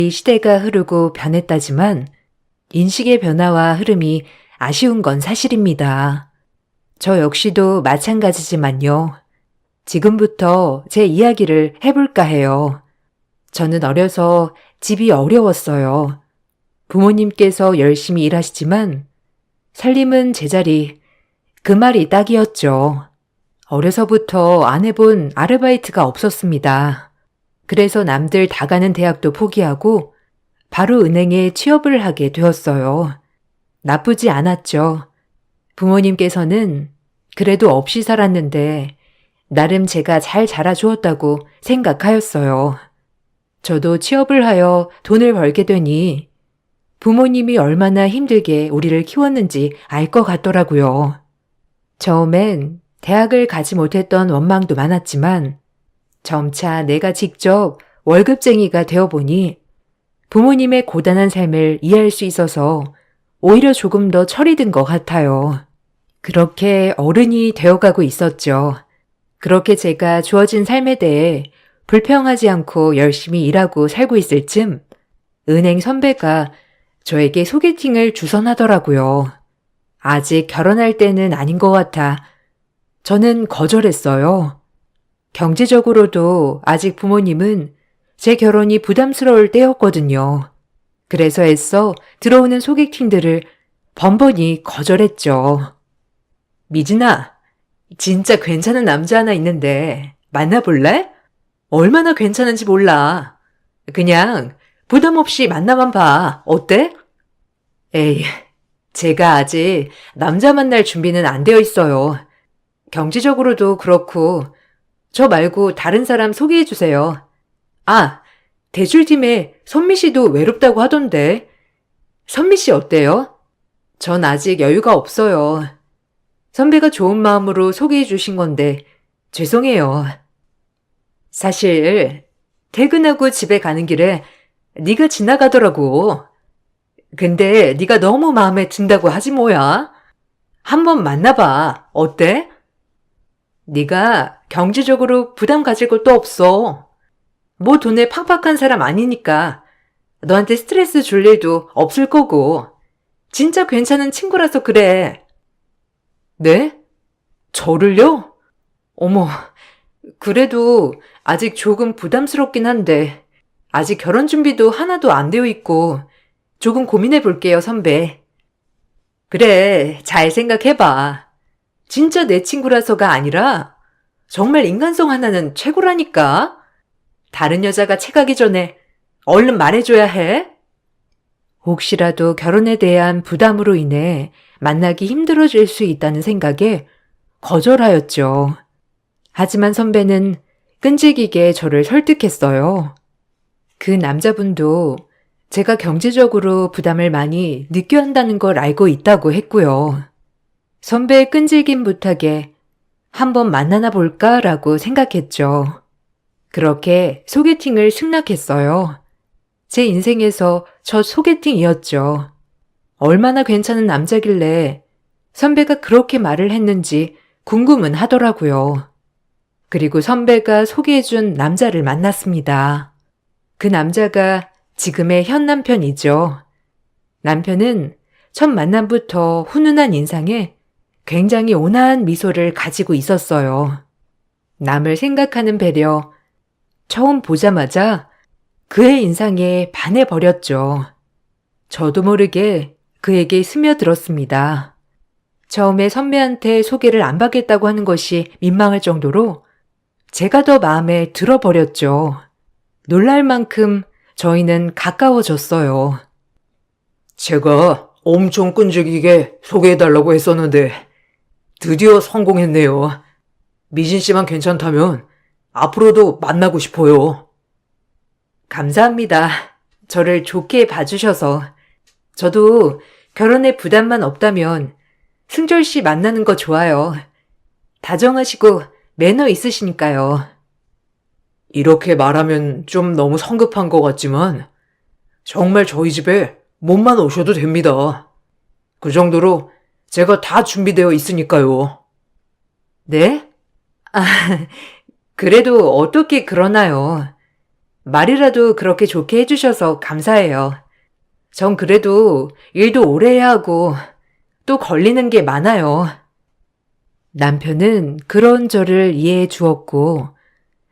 이 시대가 흐르고 변했다지만 인식의 변화와 흐름이 아쉬운 건 사실입니다. 저 역시도 마찬가지지만요. 지금부터 제 이야기를 해볼까 해요. 저는 어려서 집이 어려웠어요. 부모님께서 열심히 일하시지만 살림은 제자리, 그 말이 딱이었죠. 어려서부터 안 해본 아르바이트가 없었습니다. 그래서 남들 다 가는 대학도 포기하고 바로 은행에 취업을 하게 되었어요. 나쁘지 않았죠. 부모님께서는 그래도 없이 살았는데 나름 제가 잘 자라주었다고 생각하였어요. 저도 취업을 하여 돈을 벌게 되니 부모님이 얼마나 힘들게 우리를 키웠는지 알 것 같더라고요. 처음엔 대학을 가지 못했던 원망도 많았지만 점차 내가 직접 월급쟁이가 되어보니 부모님의 고단한 삶을 이해할 수 있어서 오히려 조금 더 철이 든 것 같아요. 그렇게 어른이 되어가고 있었죠. 그렇게 제가 주어진 삶에 대해 불평하지 않고 열심히 일하고 살고 있을 쯤 은행 선배가 저에게 소개팅을 주선하더라고요. 아직 결혼할 때는 아닌 것 같아 저는 거절했어요. 경제적으로도 아직 부모님은 제 결혼이 부담스러울 때였거든요. 그래서 애써 들어오는 소개팅들을 번번이 거절했죠. 미진아, 진짜 괜찮은 남자 하나 있는데 만나볼래? 얼마나 괜찮은지 몰라. 그냥 부담 없이 만나만 봐. 어때? 에이, 제가 아직 남자 만날 준비는 안 되어 있어요. 경제적으로도 그렇고 저 말고 다른 사람 소개해 주세요. 아, 대출팀에 선미 씨도 외롭다고 하던데. 선미 씨 어때요? 전 아직 여유가 없어요. 선배가 좋은 마음으로 소개해 주신 건데 죄송해요. 사실 퇴근하고 집에 가는 길에 네가 지나가더라고. 근데 네가 너무 마음에 든다고 하지 뭐야. 한번 만나봐. 어때? 네가 경제적으로 부담 가질 것도 없어. 뭐 돈에 팍팍한 사람 아니니까 너한테 스트레스 줄 일도 없을 거고 진짜 괜찮은 친구라서 그래. 네? 저를요? 어머, 그래도 아직 조금 부담스럽긴 한데 아직 결혼 준비도 하나도 안 되어 있고 조금 고민해 볼게요, 선배. 그래, 잘 생각해봐. 진짜 내 친구라서가 아니라 정말 인간성 하나는 최고라니까. 다른 여자가 채가기 전에 얼른 말해줘야 해. 혹시라도 결혼에 대한 부담으로 인해 만나기 힘들어질 수 있다는 생각에 거절하였죠. 하지만 선배는 끈질기게 저를 설득했어요. 그 남자분도 제가 경제적으로 부담을 많이 느껴야 한다는 걸 알고 있다고 했고요. 선배의 끈질긴 부탁에 한번 만나나 볼까라고 생각했죠. 그렇게 소개팅을 승낙했어요. 제 인생에서 첫 소개팅이었죠. 얼마나 괜찮은 남자길래 선배가 그렇게 말을 했는지 궁금은 하더라고요. 그리고 선배가 소개해준 남자를 만났습니다. 그 남자가 지금의 현 남편이죠. 남편은 첫 만남부터 훈훈한 인상에 굉장히 온화한 미소를 가지고 있었어요. 남을 생각하는 배려, 처음 보자마자 그의 인상에 반해버렸죠. 저도 모르게 그에게 스며들었습니다. 처음에 선배한테 소개를 안 받겠다고 하는 것이 민망할 정도로 제가 더 마음에 들어버렸죠. 놀랄 만큼 저희는 가까워졌어요. 제가 엄청 끈질기게 소개해달라고 했었는데 드디어 성공했네요. 미진 씨만 괜찮다면 앞으로도 만나고 싶어요. 감사합니다. 저를 좋게 봐주셔서. 저도 결혼에 부담만 없다면 승철 씨 만나는 거 좋아요. 다정하시고 매너 있으시니까요. 이렇게 말하면 좀 너무 성급한 것 같지만 정말 저희 집에 몸만 오셔도 됩니다. 그 정도로 제가 다 준비되어 있으니까요. 네? 아, 그래도 어떻게 그러나요? 말이라도 그렇게 좋게 해주셔서 감사해요. 전 그래도 일도 오래 해야 하고 또 걸리는 게 많아요. 남편은 그런 저를 이해해 주었고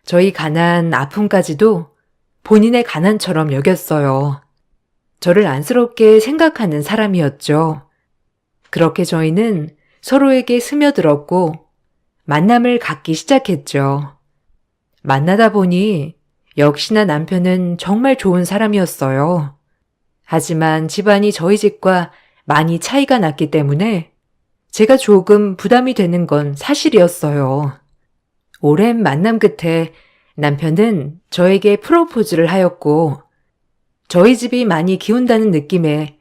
저희 가난 아픔까지도 본인의 가난처럼 여겼어요. 저를 안쓰럽게 생각하는 사람이었죠. 그렇게 저희는 서로에게 스며들었고 만남을 갖기 시작했죠. 만나다 보니 역시나 남편은 정말 좋은 사람이었어요. 하지만 집안이 저희 집과 많이 차이가 났기 때문에 제가 조금 부담이 되는 건 사실이었어요. 오랜 만남 끝에 남편은 저에게 프로포즈를 하였고 저희 집이 많이 기운다는 느낌에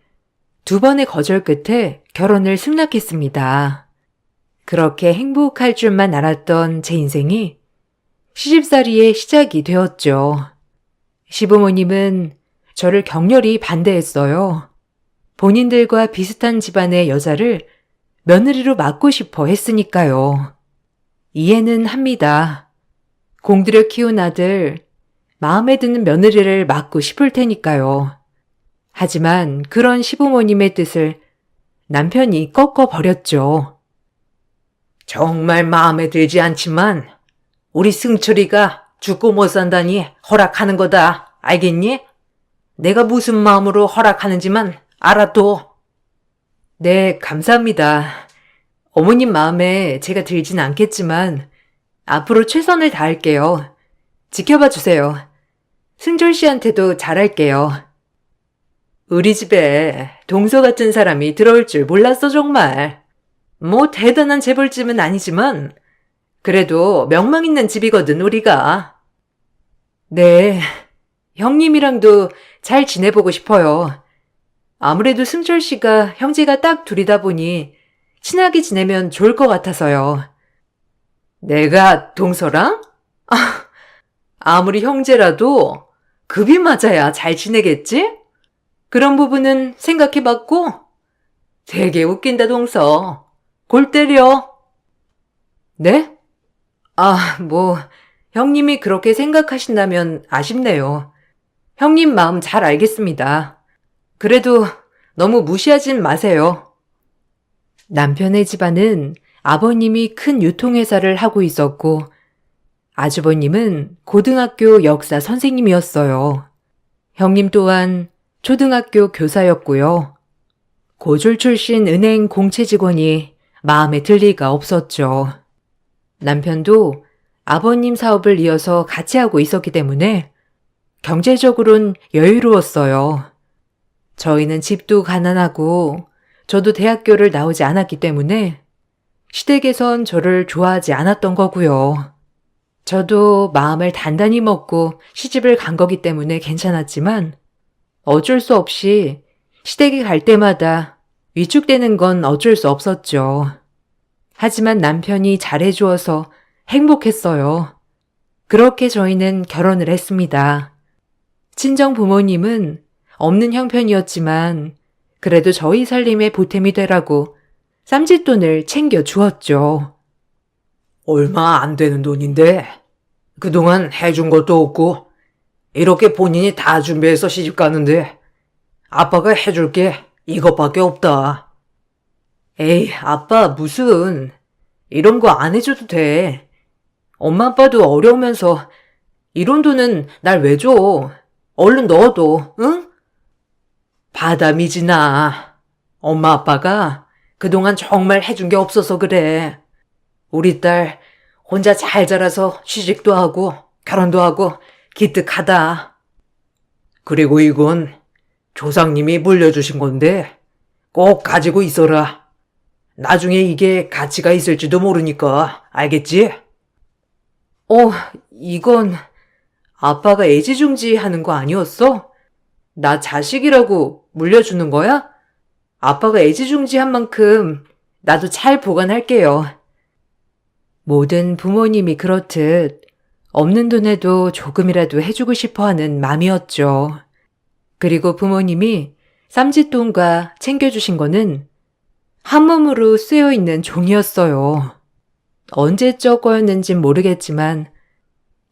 2번의 거절 끝에 결혼을 승낙했습니다. 그렇게 행복할 줄만 알았던 제 인생이 시집살이의 시작이 되었죠. 시부모님은 저를 격렬히 반대했어요. 본인들과 비슷한 집안의 여자를 며느리로 맡고 싶어 했으니까요. 이해는 합니다. 공들여 키운 아들, 마음에 드는 며느리를 맡고 싶을 테니까요. 하지만 그런 시부모님의 뜻을 남편이 꺾어버렸죠. 정말 마음에 들지 않지만 우리 승철이가 죽고 못 산다니 허락하는 거다. 알겠니? 내가 무슨 마음으로 허락하는지만 알아둬. 네, 감사합니다. 어머님 마음에 제가 들진 않겠지만 앞으로 최선을 다할게요. 지켜봐 주세요. 승철 씨한테도 잘할게요. 우리 집에 동서 같은 사람이 들어올 줄 몰랐어 정말. 뭐 대단한 재벌집은 아니지만 그래도 명망 있는 집이거든 우리가. 네, 형님이랑도 잘 지내보고 싶어요. 아무래도 승철 씨가 형제가 딱 둘이다 보니 친하게 지내면 좋을 것 같아서요. 내가 동서랑? 아무리 형제라도 급이 맞아야 잘 지내겠지? 그런 부분은 생각해봤고? 되게 웃긴다 동서. 골 때려. 네? 형님이 그렇게 생각하신다면 아쉽네요. 형님 마음 잘 알겠습니다. 그래도 너무 무시하진 마세요. 남편의 집안은 아버님이 큰 유통회사를 하고 있었고 아주버님은 고등학교 역사 선생님이었어요. 형님 또한 초등학교 교사였고요. 고졸 출신 은행 공채 직원이 마음에 들 리가 없었죠. 남편도 아버님 사업을 이어서 같이 하고 있었기 때문에 경제적으론 여유로웠어요. 저희는 집도 가난하고 저도 대학교를 나오지 않았기 때문에 시댁에선 저를 좋아하지 않았던 거고요. 저도 마음을 단단히 먹고 시집을 간 거기 때문에 괜찮았지만 어쩔 수 없이 시댁에 갈 때마다 위축되는 건 어쩔 수 없었죠. 하지만 남편이 잘해주어서 행복했어요. 그렇게 저희는 결혼을 했습니다. 친정 부모님은 없는 형편이었지만 그래도 저희 살림에 보탬이 되라고 쌈짓돈을 챙겨 주었죠. 얼마 안 되는 돈인데 그동안 해준 것도 없고 이렇게 본인이 다 준비해서 시집 가는데 아빠가 해줄 게 이것밖에 없다. 에이, 아빠 무슨 이런 거 안 해줘도 돼. 엄마 아빠도 어려우면서 이런 돈은 날 왜 줘? 얼른 넣어둬, 응? 받아 미진아. 엄마 아빠가 그동안 정말 해준 게 없어서 그래. 우리 딸 혼자 잘 자라서 취직도 하고 결혼도 하고 기특하다. 그리고 이건 조상님이 물려주신 건데 꼭 가지고 있어라. 나중에 이게 가치가 있을지도 모르니까 알겠지? 이건 아빠가 애지중지 하는 거 아니었어? 나 자식이라고 물려주는 거야? 아빠가 애지중지한 만큼 나도 잘 보관할게요. 모든 부모님이 그렇듯 없는 돈에도 조금이라도 해주고 싶어하는 맘이었죠. 그리고 부모님이 쌈짓돈과 챙겨주신 거는 한 몸으로 쓰여있는 종이었어요. 언제적 거였는진 모르겠지만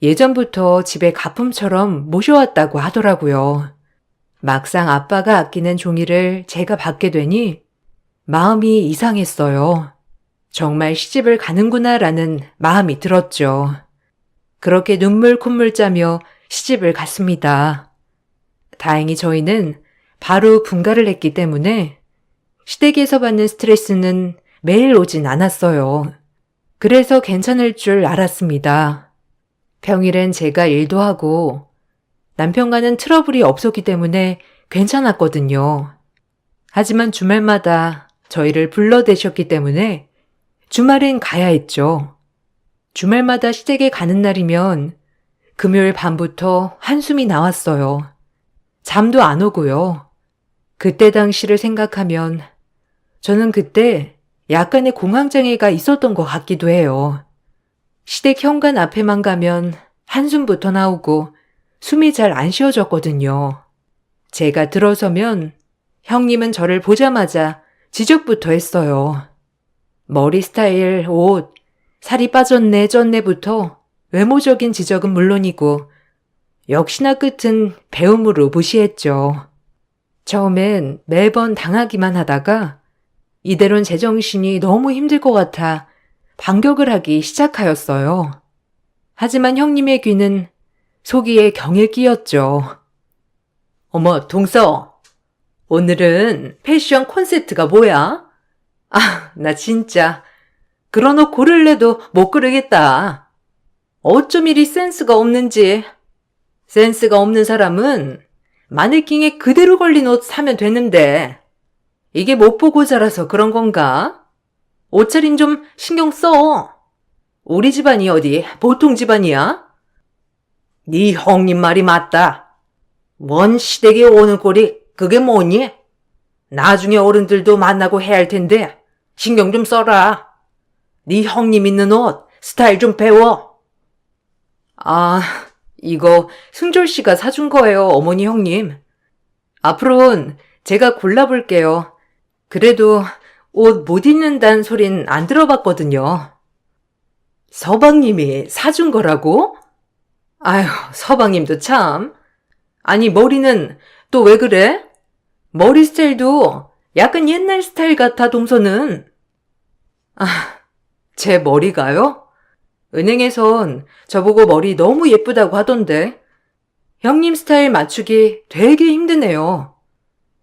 예전부터 집에 가품처럼 모셔왔다고 하더라고요. 막상 아빠가 아끼는 종이를 제가 받게 되니 마음이 이상했어요. 정말 시집을 가는구나라는 마음이 들었죠. 그렇게 눈물 콧물 짜며 시집을 갔습니다. 다행히 저희는 바로 분가를 했기 때문에 시댁에서 받는 스트레스는 매일 오진 않았어요. 그래서 괜찮을 줄 알았습니다. 평일엔 제가 일도 하고 남편과는 트러블이 없었기 때문에 괜찮았거든요. 하지만 주말마다 저희를 불러대셨기 때문에 주말엔 가야 했죠. 주말마다 시댁에 가는 날이면 금요일 밤부터 한숨이 나왔어요. 잠도 안 오고요. 그때 당시를 생각하면 저는 그때 약간의 공황장애가 있었던 것 같기도 해요. 시댁 현관 앞에만 가면 한숨부터 나오고 숨이 잘 안 쉬어졌거든요. 제가 들어서면 형님은 저를 보자마자 지적부터 했어요. 머리 스타일, 옷, 살이 빠졌네, 쪘네부터 외모적인 지적은 물론이고 역시나 끝은 배움으로 무시했죠. 처음엔 매번 당하기만 하다가 이대로는 제정신이 너무 힘들 것 같아 반격을 하기 시작하였어요. 하지만 형님의 귀는 소기에 경에 끼었죠. 어머, 동서. 오늘은 패션 콘셉트가 뭐야? 아, 나 진짜 그런 옷 고를래도 못 고르겠다. 어쩜 이리 센스가 없는지. 센스가 없는 사람은 마네킹에 그대로 걸린 옷 사면 되는데 이게 못 보고 자라서 그런 건가? 옷차림 좀 신경 써. 우리 집안이 어디 보통 집안이야? 네 형님 말이 맞다. 뭔 시댁에 오는 꼴이 그게 뭐니? 나중에 어른들도 만나고 해야 할 텐데 신경 좀 써라. 네 형님 있는 옷 스타일 좀 배워. 아, 이거 승졸 씨가 사준 거예요, 어머니 형님. 앞으로는 제가 골라볼게요. 그래도 옷 못 입는다는 소린 안 들어봤거든요. 서방님이 사준 거라고? 아휴, 서방님도 참. 아니, 머리는 또 왜 그래? 머리 스타일도 약간 옛날 스타일 같아, 동서는. 아, 제 머리가요? 은행에선 저보고 머리 너무 예쁘다고 하던데. 형님 스타일 맞추기 되게 힘드네요.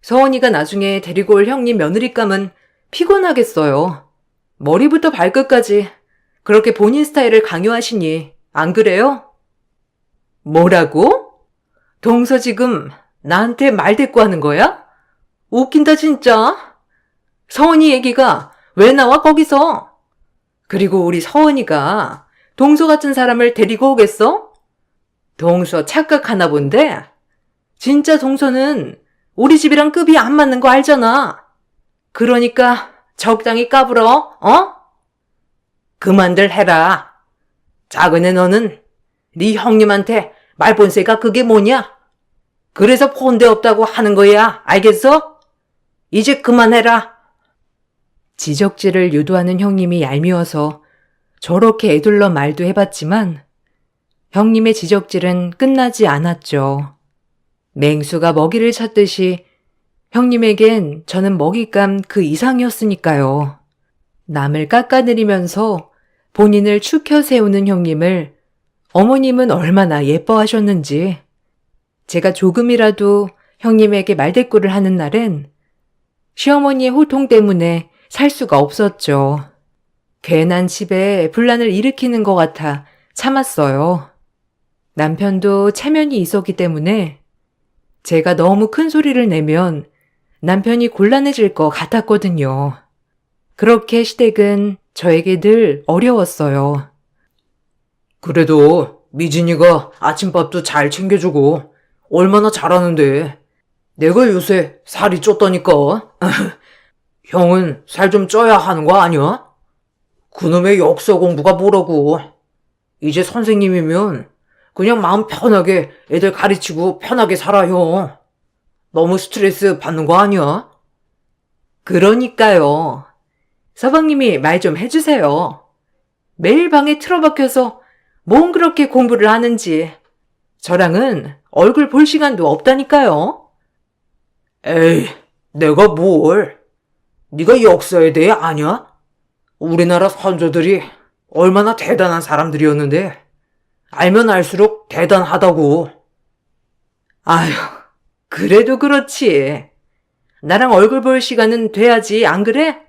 서원이가 나중에 데리고 올 형님 며느리감은 피곤하겠어요. 머리부터 발끝까지 그렇게 본인 스타일을 강요하시니 안 그래요? 뭐라고? 동서 지금 나한테 말대꾸 하는 거야? 웃긴다 진짜. 서원이 얘기가 왜 나와 거기서? 그리고 우리 서원이가 동서 같은 사람을 데리고 오겠어? 동서 착각하나 본데? 진짜 동서는 우리 집이랑 급이 안 맞는 거 알잖아. 그러니까 적당히 까불어, 어? 그만들 해라. 작은 애 너는 네 형님한테 말본세가 그게 뭐냐? 그래서 폰대 없다고 하는 거야, 알겠어? 이제 그만해라. 지적질을 유도하는 형님이 얄미워서 저렇게 애둘러 말도 해봤지만 형님의 지적질은 끝나지 않았죠. 맹수가 먹이를 찾듯이 형님에겐 저는 먹잇감 그 이상이었으니까요. 남을 깎아내리면서 본인을 추켜 세우는 형님을 어머님은 얼마나 예뻐하셨는지. 제가 조금이라도 형님에게 말대꾸를 하는 날엔 시어머니의 호통 때문에 살 수가 없었죠. 괜한 집에 분란을 일으키는 것 같아 참았어요. 남편도 체면이 있었기 때문에 제가 너무 큰 소리를 내면 남편이 곤란해질 것 같았거든요. 그렇게 시댁은 저에게 늘 어려웠어요. 그래도 미진이가 아침밥도 잘 챙겨주고 얼마나 잘하는데. 내가 요새 살이 쪘다니까. 형은 살 좀 쪄야 하는 거 아니야? 그놈의 역사 공부가 뭐라고. 이제 선생님이면 그냥 마음 편하게 애들 가르치고 편하게 살아요. 너무 스트레스 받는 거 아니야? 그러니까요. 서방님이 말 좀 해주세요. 매일 방에 틀어박혀서 뭔 그렇게 공부를 하는지. 저랑은 얼굴 볼 시간도 없다니까요. 에이, 내가 뭘. 네가 역사에 대해 아냐? 우리나라 선조들이 얼마나 대단한 사람들이었는데 알면 알수록 대단하다고. 아휴, 그래도 그렇지. 나랑 얼굴 볼 시간은 돼야지, 안 그래?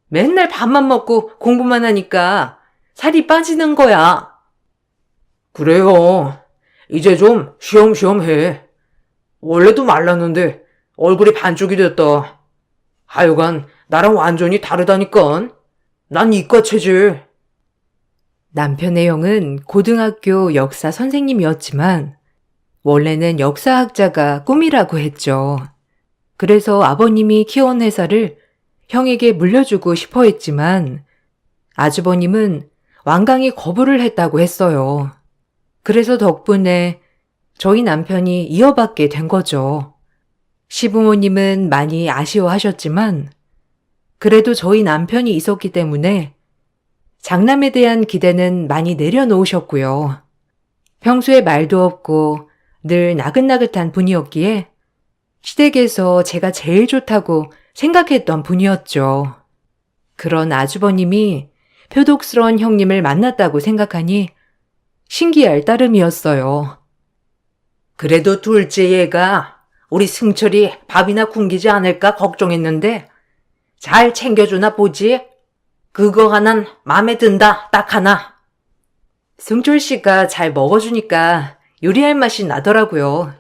맨날 밥만 먹고 공부만 하니까 살이 빠지는 거야. 그래요. 이제 좀 쉬엄쉬엄 해. 원래도 말랐는데 얼굴이 반쪽이 됐다. 하여간 나랑 완전히 다르다니깐. 난 이과 체질. 남편의 형은 고등학교 역사 선생님이었지만 원래는 역사학자가 꿈이라고 했죠. 그래서 아버님이 키워온 회사를 형에게 물려주고 싶어 했지만 아주버님은 완강히 거부를 했다고 했어요. 그래서 덕분에 저희 남편이 이어받게 된 거죠. 시부모님은 많이 아쉬워하셨지만 그래도 저희 남편이 있었기 때문에 장남에 대한 기대는 많이 내려놓으셨고요. 평소에 말도 없고 늘 나긋나긋한 분이었기에 시댁에서 제가 제일 좋다고 생각했던 분이었죠. 그런 아주버님이 표독스러운 형님을 만났다고 생각하니 신기할 따름이었어요. 그래도 둘째 얘가 우리 승철이 밥이나 굶기지 않을까 걱정했는데 잘 챙겨주나 보지? 그거 하나는 마음에 든다, 딱 하나. 승철 씨가 잘 먹어주니까 요리할 맛이 나더라고요.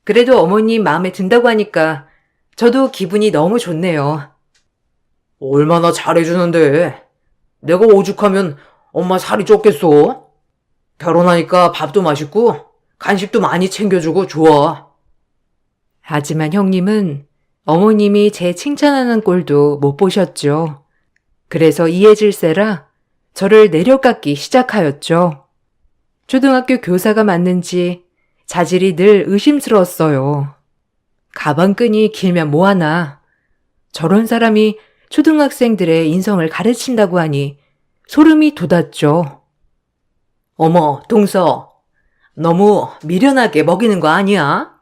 그래도 어머님 마음에 든다고 하니까 저도 기분이 너무 좋네요. 얼마나 잘해주는데. 내가 오죽하면 엄마 살이 쪘겠어? 결혼하니까 밥도 맛있고 간식도 많이 챙겨주고 좋아. 하지만 형님은 어머님이 제 칭찬하는 꼴도 못 보셨죠. 그래서 이해질세라 저를 내려깎기 시작하였죠. 초등학교 교사가 맞는지 자질이 늘 의심스러웠어요. 가방끈이 길면 뭐하나. 저런 사람이 초등학생들의 인성을 가르친다고 하니 소름이 돋았죠. 어머, 동서. 너무 미련하게 먹이는 거 아니야?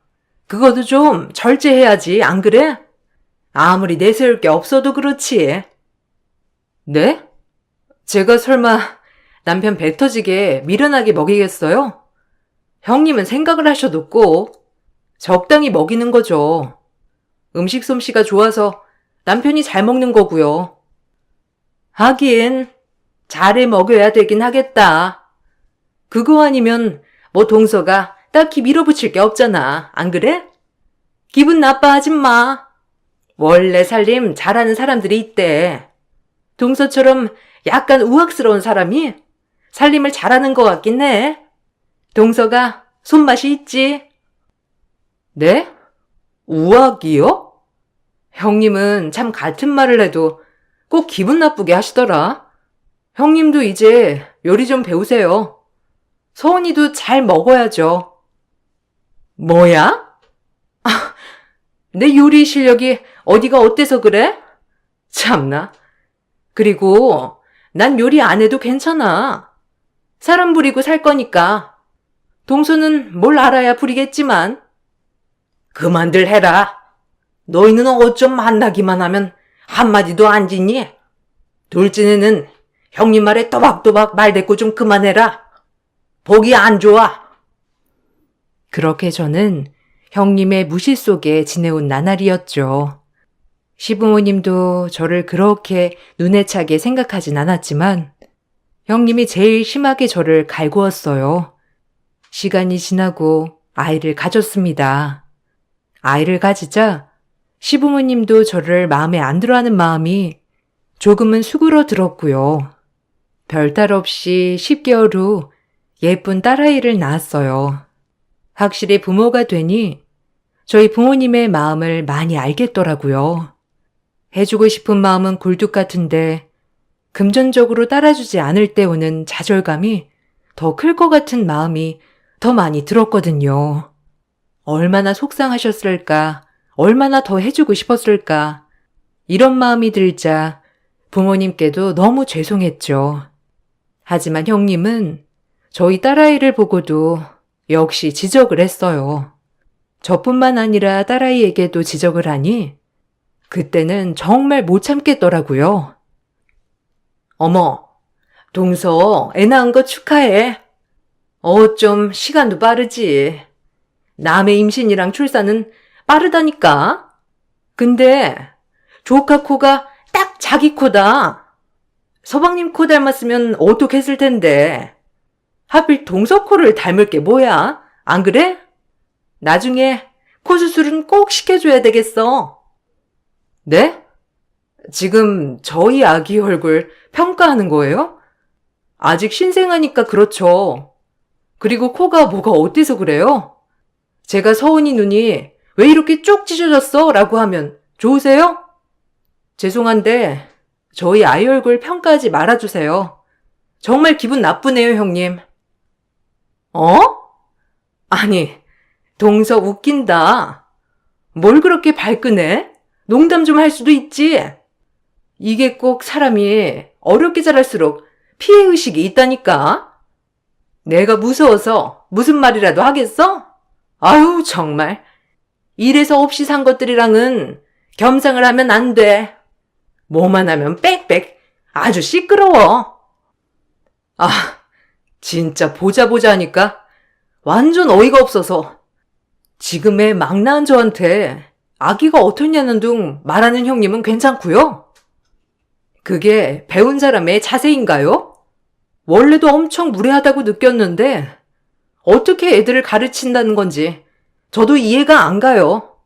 그것도 좀 절제해야지, 안 그래? 아무리 내세울 게 없어도 그렇지. 네? 제가 설마 남편 배 터지게 미련하게 먹이겠어요? 형님은 생각을 하셔도 꼭 적당히 먹이는 거죠. 음식 솜씨가 좋아서 남편이 잘 먹는 거고요. 하긴 잘해 먹여야 되긴 하겠다. 그거 아니면 뭐 동서가 딱히 밀어붙일 게 없잖아. 안 그래? 기분 나빠하지 마. 원래 살림 잘하는 사람들이 있대. 동서처럼 약간 우악스러운 사람이 살림을 잘하는 것 같긴 해. 동서가 손맛이 있지. 네? 우악이요? 형님은 참 같은 말을 해도 꼭 기분 나쁘게 하시더라. 형님도 이제 요리 좀 배우세요. 서은이도 잘 먹어야죠. 뭐야? 내 요리 실력이 어디가 어때서 그래? 참나. 그리고 난 요리 안 해도 괜찮아. 사람 부리고 살 거니까. 동서는 뭘 알아야 부리겠지만. 그만들 해라. 너희는 어쩜 만나기만 하면 한마디도 안 지니? 둘째는 형님 말에 또박또박 말대꾸 좀 그만해라. 보기 안 좋아. 그렇게 저는 형님의 무시 속에 지내온 나날이었죠. 시부모님도 저를 그렇게 눈에 차게 생각하진 않았지만 형님이 제일 심하게 저를 갈구었어요. 시간이 지나고 아이를 가졌습니다. 아이를 가지자 시부모님도 저를 마음에 안 들어하는 마음이 조금은 수그러들었고요. 별탈 없이 10개월 후 예쁜 딸아이를 낳았어요. 확실히 부모가 되니 저희 부모님의 마음을 많이 알겠더라고요. 해주고 싶은 마음은 굴뚝 같은데 금전적으로 따라주지 않을 때 오는 좌절감이 더 클 것 같은 마음이 더 많이 들었거든요. 얼마나 속상하셨을까, 얼마나 더 해주고 싶었을까, 이런 마음이 들자 부모님께도 너무 죄송했죠. 하지만 형님은 저희 딸아이를 보고도 역시 지적을 했어요. 저뿐만 아니라 딸아이에게도 지적을 하니 그때는 정말 못 참겠더라고요. 어머, 동서 애 낳은 거 축하해. 좀 시간도 빠르지. 남의 임신이랑 출산은 빠르다니까. 근데 조카 코가 딱 자기 코다. 서방님 코 닮았으면 어떡했을 텐데. 하필 동서 코를 닮을 게 뭐야? 안 그래? 나중에 코 수술은 꼭 시켜줘야 되겠어. 네? 지금 저희 아기 얼굴 평가하는 거예요? 아직 신생아니까 그렇죠. 그리고 코가 뭐가 어때서 그래요? 제가 서은이 눈이 왜 이렇게 쭉 찢어졌어? 라고 하면 좋으세요? 죄송한데 저희 아이 얼굴 평가하지 말아주세요. 정말 기분 나쁘네요, 형님. 아니, 동서 웃긴다. 뭘 그렇게 발끈해? 농담 좀 할 수도 있지. 이게 꼭 사람이 어렵게 자랄수록 피해의식이 있다니까. 내가 무서워서 무슨 말이라도 하겠어? 아유, 정말. 이래서 없이 산 것들이랑은 겸상을 하면 안 돼. 뭐만 하면 빽빽 아주 시끄러워. 아, 진짜 보자 하니까 완전 어이가 없어서 지금의 막 낳은 저한테 아기가 어떻냐는 둥 말하는 형님은 괜찮고요. 그게 배운 사람의 자세인가요? 원래도 엄청 무례하다고 느꼈는데 어떻게 애들을 가르친다는 건지 저도 이해가 안 가요.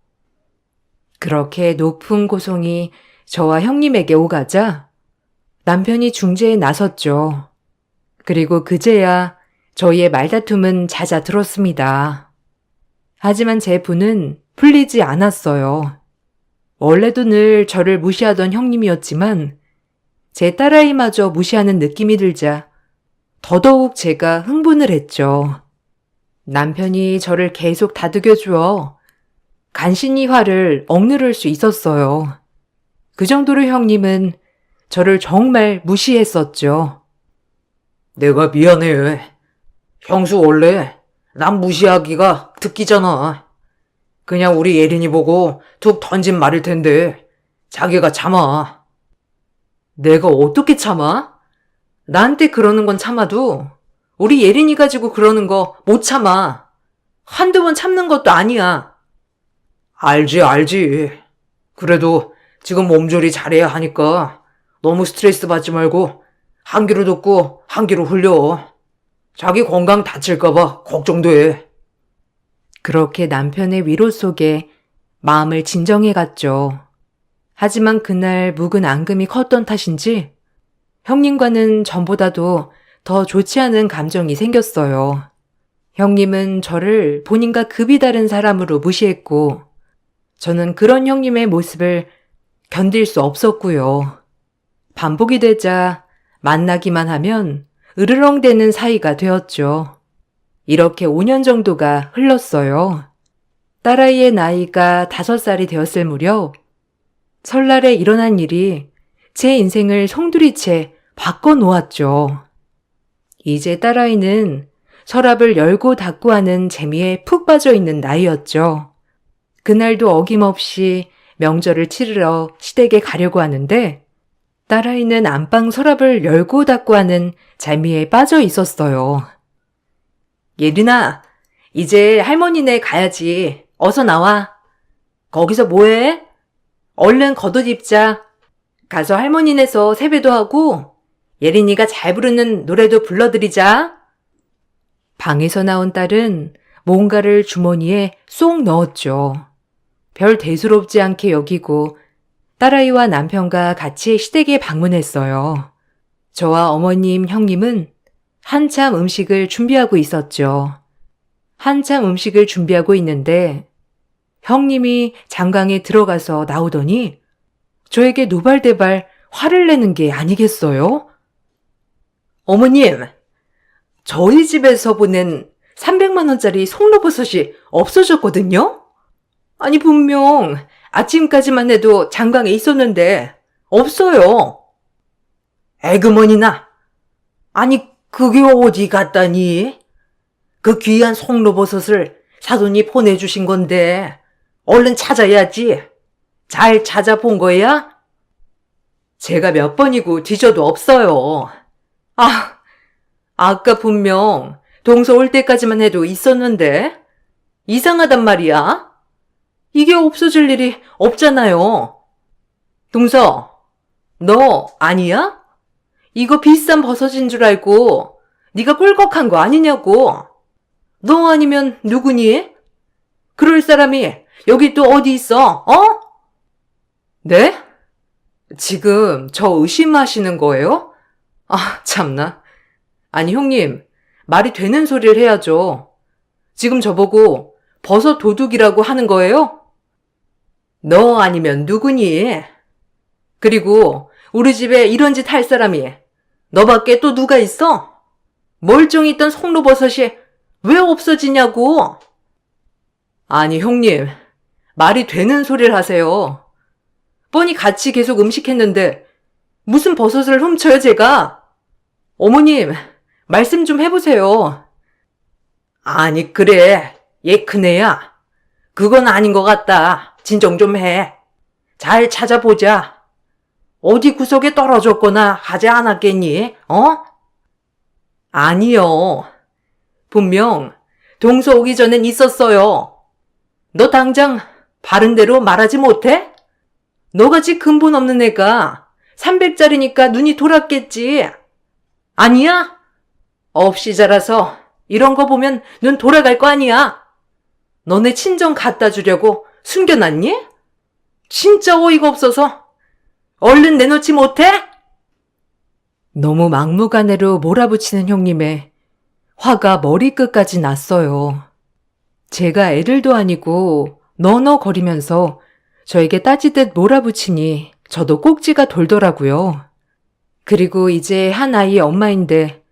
그렇게 높은 고송이 저와 형님에게 오가자 남편이 중재에 나섰죠. 그리고 그제야 저희의 말다툼은 잦아들었습니다. 하지만 제 분은 풀리지 않았어요. 원래도 늘 저를 무시하던 형님이었지만 제 딸아이마저 무시하는 느낌이 들자 더더욱 제가 흥분을 했죠. 남편이 저를 계속 다독여 주어 간신히 화를 억누를 수 있었어요. 그 정도로 형님은 저를 정말 무시했었죠. 내가 미안해. 형수 원래 남 무시하기가 득기잖아. 그냥 우리 예린이 보고 툭 던진 말일 텐데 자기가 참아. 내가 어떻게 참아? 나한테 그러는 건 참아도 우리 예린이 가지고 그러는 거 못 참아. 한두 번 참는 것도 아니야. 알지. 그래도 지금 몸조리 잘해야 하니까 너무 스트레스 받지 말고 한 귀로 듣고 한 귀로 흘려. 자기 건강 다칠까봐 걱정돼. 그렇게 남편의 위로 속에 마음을 진정해 갔죠. 하지만 그날 묵은 앙금이 컸던 탓인지 형님과는 전보다도 더 좋지 않은 감정이 생겼어요. 형님은 저를 본인과 급이 다른 사람으로 무시했고 저는 그런 형님의 모습을 견딜 수 없었고요. 반복이 되자 만나기만 하면 으르렁대는 사이가 되었죠. 이렇게 5년 정도가 흘렀어요. 딸아이의 나이가 5살이 되었을 무렵 설날에 일어난 일이 제 인생을 송두리째 바꿔놓았죠. 이제 딸아이는 서랍을 열고 닫고 하는 재미에 푹 빠져 있는 나이였죠. 그날도 어김없이 명절을 치르러 시댁에 가려고 하는데 딸아이는 안방 서랍을 열고 닫고 하는 재미에 빠져 있었어요. 예린아, 이제 할머니네 가야지. 어서 나와. 거기서 뭐해? 얼른 겉옷 입자. 가서 할머니네서 세배도 하고 예린이가 잘 부르는 노래도 불러드리자. 방에서 나온 딸은 뭔가를 주머니에 쏙 넣었죠. 별 대수롭지 않게 여기고 딸아이와 남편과 같이 시댁에 방문했어요. 저와 어머님, 형님은 한참 음식을 준비하고 있었죠. 한참 음식을 준비하고 있는데 형님이 장강에 들어가서 나오더니 저에게 노발대발 화를 내는 게 아니겠어요? 어머님, 저희 집에서 보낸 300만 원짜리 송로버섯이 없어졌거든요? 아니 분명 아침까지만 해도 장강에 있었는데 없어요. 에그머니나. 아니 그게 어디 갔다니? 그 귀한 송로버섯을 사돈이 보내주신 건데 얼른 찾아야지. 잘 찾아본 거야? 제가 몇 번이고 뒤져도 없어요. 아, 아까 분명 동서 올 때까지만 해도 있었는데 이상하단 말이야. 이게 없어질 일이 없잖아요. 동서, 너 아니야? 이거 비싼 버섯인 줄 알고 네가 꿀꺽한 거 아니냐고. 너 아니면 누구니? 그럴 사람이 여기 또 어디 있어? 어? 네? 지금 저 의심하시는 거예요? 아, 참나. 아니, 형님, 말이 되는 소리를 해야죠. 지금 저보고 버섯 도둑이라고 하는 거예요? 너 아니면 누구니? 그리고 우리 집에 이런 짓 할 사람이 너밖에 또 누가 있어? 멀쩡히 있던 송로버섯이 왜 없어지냐고? 아니, 형님, 말이 되는 소리를 하세요. 뻔히 같이 계속 음식했는데 무슨 버섯을 훔쳐요, 제가? 어머님, 말씀 좀 해보세요. 아니, 그래. 얘 큰애야. 그건 아닌 것 같다. 진정 좀 해. 잘 찾아보자. 어디 구석에 떨어졌거나 하지 않았겠니? 어? 아니요. 분명 동서 오기 전엔 있었어요. 너 당장 바른 대로 말하지 못해? 너같이 근본 없는 애가 300짜리니까 눈이 돌았겠지. 아니야? 없이 자라서 이런 거 보면 눈 돌아갈 거 아니야. 너네 친정 갖다 주려고 숨겨놨니? 진짜 어이가 없어서 얼른 내놓지 못해? 너무 막무가내로 몰아붙이는 형님의 화가 머리끝까지 났어요. 제가 애들도 아니고 너너거리면서 저에게 따지듯 몰아붙이니 저도 꼭지가 돌더라고요. 그리고 이제 한 아이의 엄마인데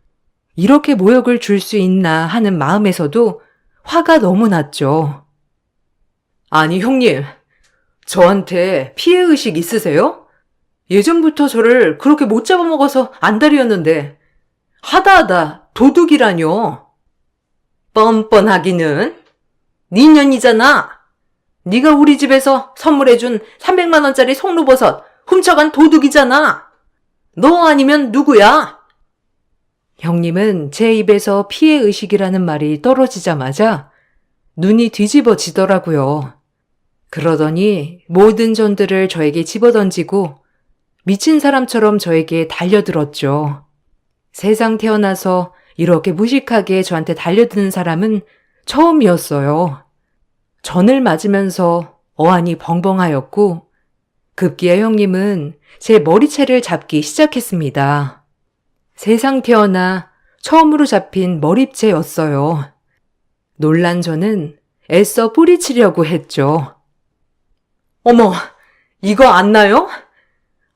이렇게 모욕을 줄 수 있나 하는 마음에서도 화가 너무 났죠. 아니, 형님, 저한테 피해의식 있으세요? 예전부터 저를 그렇게 못 잡아먹어서 안달이었는데 하다하다 도둑이라뇨. 뻔뻔하기는. 네 년이잖아. 네가 우리 집에서 선물해준 300만 원짜리 송로버섯 훔쳐간 도둑이잖아. 너 아니면 누구야? 형님은 제 입에서 피해의식이라는 말이 떨어지자마자 눈이 뒤집어지더라고요. 그러더니 모든 전들을 저에게 집어던지고 미친 사람처럼 저에게 달려들었죠. 세상 태어나서 이렇게 무식하게 저한테 달려드는 사람은 처음이었어요. 전을 맞으면서 어안이 벙벙하였고 급기야 형님은 제 머리채를 잡기 시작했습니다. 세상 태어나 처음으로 잡힌 머리채였어요. 놀란 저는 애써 뿌리치려고 했죠. 어머, 이거 안 나요?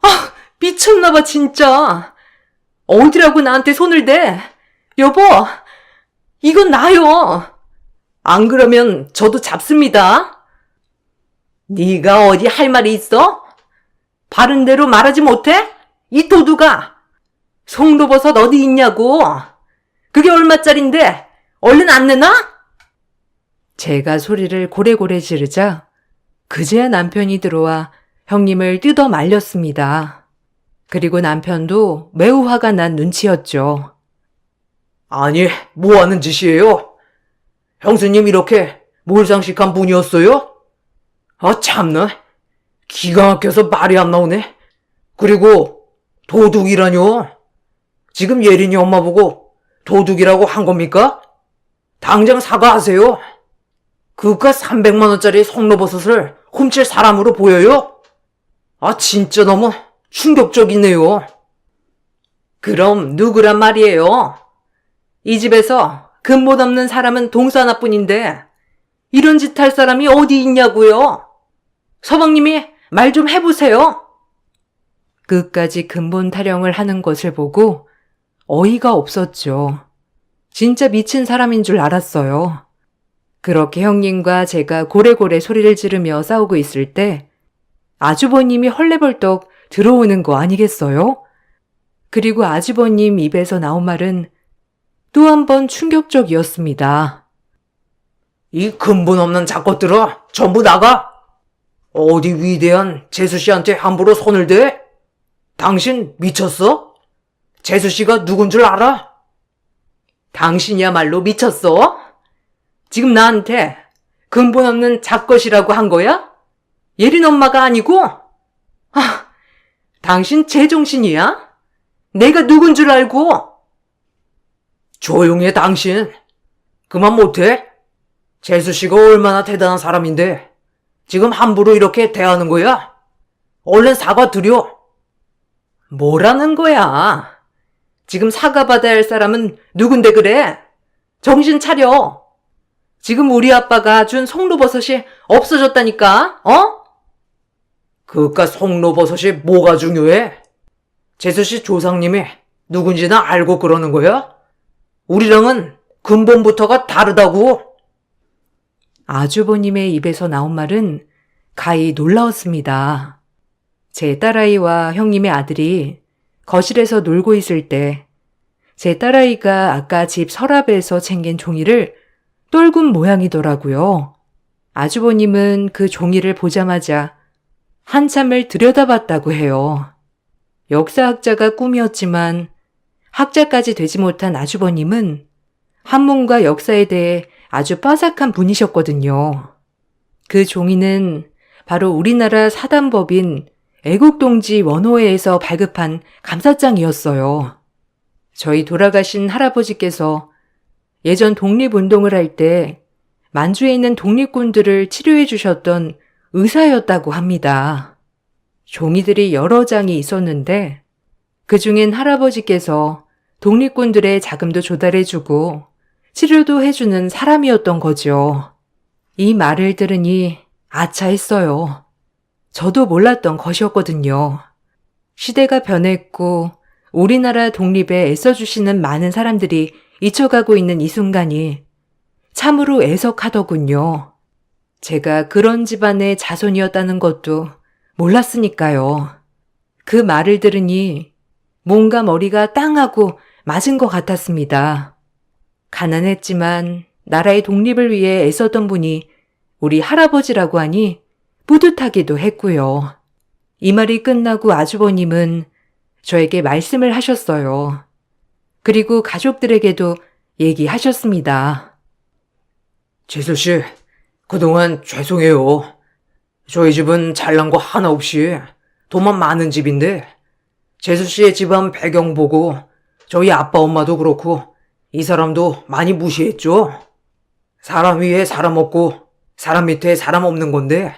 아, 미쳤나봐 진짜. 어디라고 나한테 손을 대? 여보, 이건 나요. 안 그러면 저도 잡습니다. 네가 어디 할 말이 있어? 바른 대로 말하지 못해? 이 도둑아. 송로버섯 어디 있냐고. 그게 얼마짜린데 얼른 안 내놔? 제가 소리를 고래고래 지르자 그제야 남편이 들어와 형님을 뜯어 말렸습니다. 그리고 남편도 매우 화가 난 눈치였죠. 아니, 뭐 하는 짓이에요? 형수님 이렇게 몰상식한 분이었어요? 아, 참나. 기가 막혀서 말이 안 나오네. 그리고 도둑이라뇨? 지금 예린이 엄마 보고 도둑이라고 한 겁니까? 당장 사과하세요. 그깟 300만 원짜리 송로버섯을 훔칠 사람으로 보여요? 아, 진짜 너무 충격적이네요. 그럼 누구란 말이에요? 이 집에서 근본 없는 사람은 동서 하나뿐인데 이런 짓 할 사람이 어디 있냐고요? 서방님이 말 좀 해보세요. 끝까지 근본 타령을 하는 것을 보고 어이가 없었죠. 진짜 미친 사람인 줄 알았어요. 그렇게 형님과 제가 고래고래 소리를 지르며 싸우고 있을 때 아주버님이 헐레벌떡 들어오는 거 아니겠어요? 그리고 아주버님 입에서 나온 말은 또 한 번 충격적이었습니다. 이 근본 없는 작것들아, 전부 나가! 어디 위대한 재수 씨한테 함부로 손을 대? 당신 미쳤어? 재수 씨가 누군 줄 알아? 당신이야말로 미쳤어? 지금 나한테 근본 없는 작것이라고 한 거야? 예린 엄마가 아니고? 당신 제정신이야? 내가 누군 줄 알고? 조용해, 당신. 그만 못해? 재수 씨가 얼마나 대단한 사람인데 지금 함부로 이렇게 대하는 거야? 얼른 사과드려. 뭐라는 거야? 지금 사과받아야 할 사람은 누군데 그래? 정신 차려. 지금 우리 아빠가 준 송로버섯이 없어졌다니까, 어? 그깟 송로버섯이 뭐가 중요해? 재수 씨 조상님이 누군지나 알고 그러는 거야? 우리랑은 근본부터가 다르다고. 아주버님의 입에서 나온 말은 가히 놀라웠습니다. 제 딸아이와 형님의 아들이 거실에서 놀고 있을 때 제 딸아이가 아까 집 서랍에서 챙긴 종이를 떨군 모양이더라고요. 아주버님은 그 종이를 보자마자 한참을 들여다봤다고 해요. 역사학자가 꿈이었지만 학자까지 되지 못한 아주버님은 한문과 역사에 대해 아주 빠삭한 분이셨거든요. 그 종이는 바로 우리나라 사단법인 애국동지 원호회에서 발급한 감사장이었어요. 저희 돌아가신 할아버지께서 예전 독립운동을 할 때 만주에 있는 독립군들을 치료해 주셨던 의사였다고 합니다. 종이들이 여러 장이 있었는데 그 중엔 할아버지께서 독립군들의 자금도 조달해주고 치료도 해주는 사람이었던 거죠. 이 말을 들으니 아차 했어요. 저도 몰랐던 것이었거든요. 시대가 변했고 우리나라 독립에 애써주시는 많은 사람들이 잊혀가고 있는 이 순간이 참으로 애석하더군요. 제가 그런 집안의 자손이었다는 것도 몰랐으니까요. 그 말을 들으니 뭔가 머리가 땅하고 맞은 것 같았습니다. 가난했지만 나라의 독립을 위해 애썼던 분이 우리 할아버지라고 하니 뿌듯하기도 했고요. 이 말이 끝나고 아주버님은 저에게 말씀을 하셨어요. 그리고 가족들에게도 얘기하셨습니다. 재수 씨, 그동안 죄송해요. 저희 집은 잘난 거 하나 없이 돈만 많은 집인데 재수 씨의 집안 배경 보고 저희 아빠 엄마도 그렇고 이 사람도 많이 무시했죠. 사람 위에 사람 없고 사람 밑에 사람 없는 건데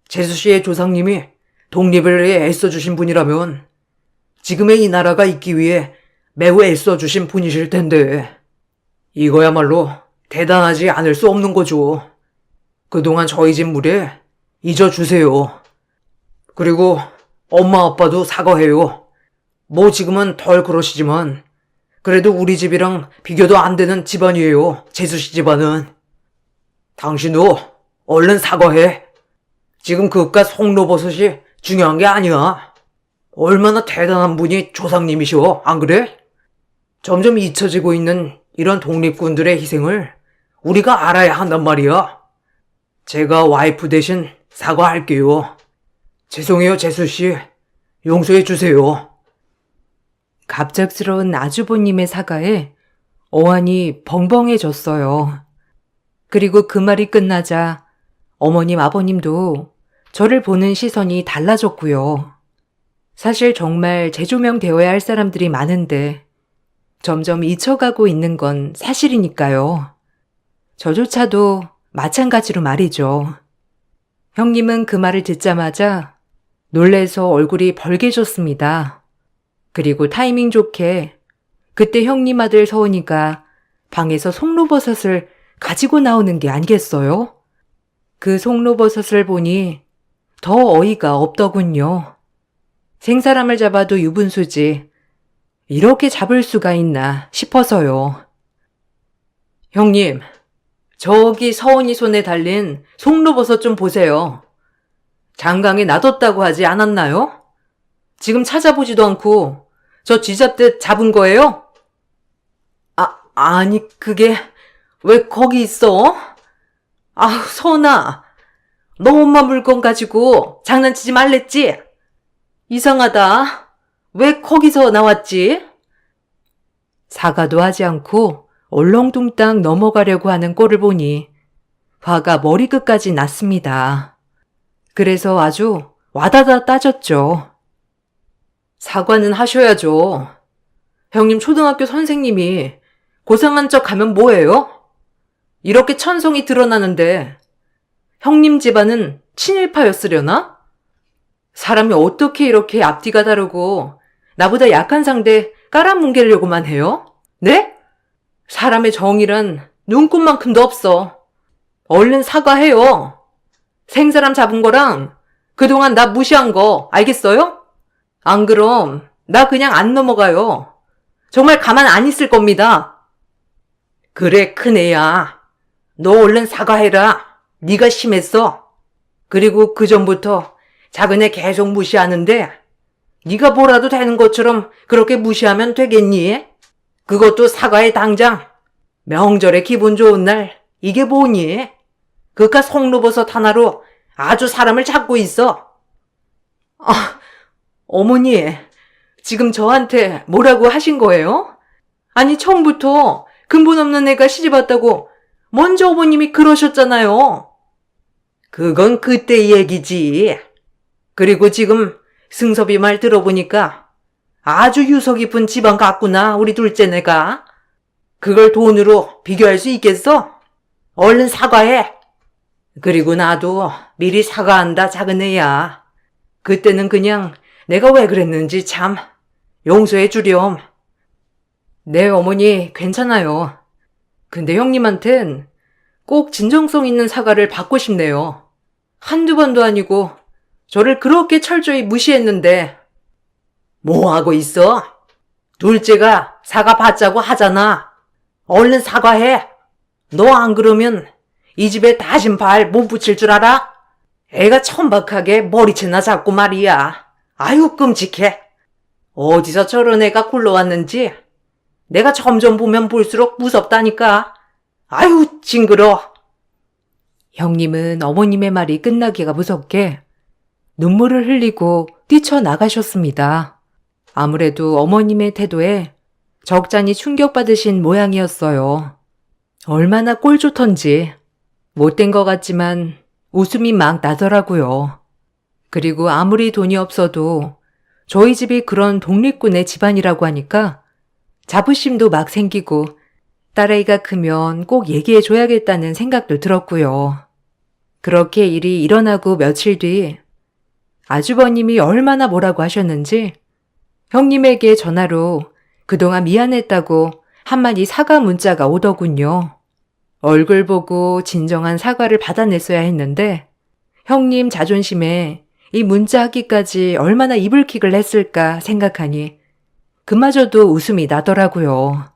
재수 씨의 조상님이 독립을 위해 애써주신 분이라면 지금의 이 나라가 있기 위해 매우 애써주신 분이실 텐데 이거야말로 대단하지 않을 수 없는 거죠. 그동안 저희 집 무례 잊어주세요. 그리고 엄마 아빠도 사과해요. 뭐 지금은 덜 그러시지만 그래도 우리 집이랑 비교도 안 되는 집안이에요. 재수 씨 집안은. 당신도 얼른 사과해. 지금 그깟 송로버섯이 중요한 게 아니야. 얼마나 대단한 분이 조상님이셔, 안 그래? 점점 잊혀지고 있는 이런 독립군들의 희생을 우리가 알아야 한단 말이야. 제가 와이프 대신 사과할게요. 죄송해요, 재수씨. 용서해 주세요. 갑작스러운 아주버님의 사과에 어안이 벙벙해졌어요. 그리고 그 말이 끝나자 어머님, 아버님도 저를 보는 시선이 달라졌고요. 사실 정말 재조명되어야 할 사람들이 많은데 점점 잊혀가고 있는 건 사실이니까요. 저조차도 마찬가지로 말이죠. 형님은 그 말을 듣자마자 놀래서 얼굴이 벌개졌습니다. 그리고 타이밍 좋게 그때 형님 아들 서은이가 방에서 송로버섯을 가지고 나오는 게 아니겠어요? 그 송로버섯을 보니 더 어이가 없더군요. 생사람을 잡아도 유분수지 이렇게 잡을 수가 있나 싶어서요. 형님, 저기 서은이 손에 달린 송로버섯 좀 보세요. 장강에 놔뒀다고 하지 않았나요? 지금 찾아보지도 않고 저 쥐잡듯 잡은 거예요? 아니, 그게 왜 거기 있어? 아, 선아. 너 엄마 물건 가지고 장난치지 말랬지? 이상하다. 왜 거기서 나왔지? 사과도 하지 않고 얼렁뚱땅 넘어가려고 하는 꼴을 보니 화가 머리끝까지 났습니다. 그래서 아주 와다다 따졌죠. 사과는 하셔야죠. 형님 초등학교 선생님이 고상한 척 하면 뭐예요? 이렇게 천성이 드러나는데 형님 집안은 친일파였으려나? 사람이 어떻게 이렇게 앞뒤가 다르고 나보다 약한 상대 깔아뭉개려고만 해요? 네? 사람의 정이란 눈꽃만큼도 없어. 얼른 사과해요. 생사람 잡은 거랑 그동안 나 무시한 거 알겠어요? 안 그럼 나 그냥 안 넘어가요. 정말 가만 안 있을 겁니다. 그래, 큰애야. 너 얼른 사과해라. 네가 심했어. 그리고 그전부터 작은애 계속 무시하는데 네가 뭐라도 되는 것처럼 그렇게 무시하면 되겠니? 그것도 사과해 당장. 명절에 기분 좋은 날 이게 뭐니? 그깟 송로버섯 하나로 아주 사람을 잡고 있어. 아, 어머니, 지금 저한테 뭐라고 하신 거예요? 아니, 처음부터 근본 없는 애가 시집 왔다고 먼저 어머님이 그러셨잖아요. 그건 그때 얘기지. 그리고 지금 승섭이 말 들어보니까 아주 유서 깊은 집안 같구나, 우리 둘째네가. 그걸 돈으로 비교할 수 있겠어? 얼른 사과해. 그리고 나도 미리 사과한다, 작은애야. 그때는 그냥 내가 왜 그랬는지 참 용서해 주렴. 네, 어머니, 괜찮아요. 근데 형님한텐 꼭 진정성 있는 사과를 받고 싶네요. 한두 번도 아니고 저를 그렇게 철저히 무시했는데. 뭐 하고 있어? 둘째가 사과 받자고 하잖아. 얼른 사과해. 너 안 그러면 이 집에 다신 발 못 붙일 줄 알아? 애가 천박하게 머리채나 잡고 말이야. 아유, 끔찍해. 어디서 저런 애가 굴러왔는지 내가 점점 보면 볼수록 무섭다니까. 아유, 징그러. 형님은 어머님의 말이 끝나기가 무섭게 눈물을 흘리고 뛰쳐나가셨습니다. 아무래도 어머님의 태도에 적잖이 충격받으신 모양이었어요. 얼마나 꼴 좋던지 못된 것 같지만 웃음이 막 나더라고요. 그리고 아무리 돈이 없어도 저희 집이 그런 독립군의 집안이라고 하니까 자부심도 막 생기고 딸아이가 크면 꼭 얘기해줘야겠다는 생각도 들었고요. 그렇게 일이 일어나고 며칠 뒤 아주버님이 얼마나 뭐라고 하셨는지 형님에게 전화로 그동안 미안했다고 한마디 사과 문자가 오더군요. 얼굴 보고 진정한 사과를 받아냈어야 했는데 형님 자존심에 이 문자 하기까지 얼마나 이불킥을 했을까 생각하니 그마저도 웃음이 나더라고요.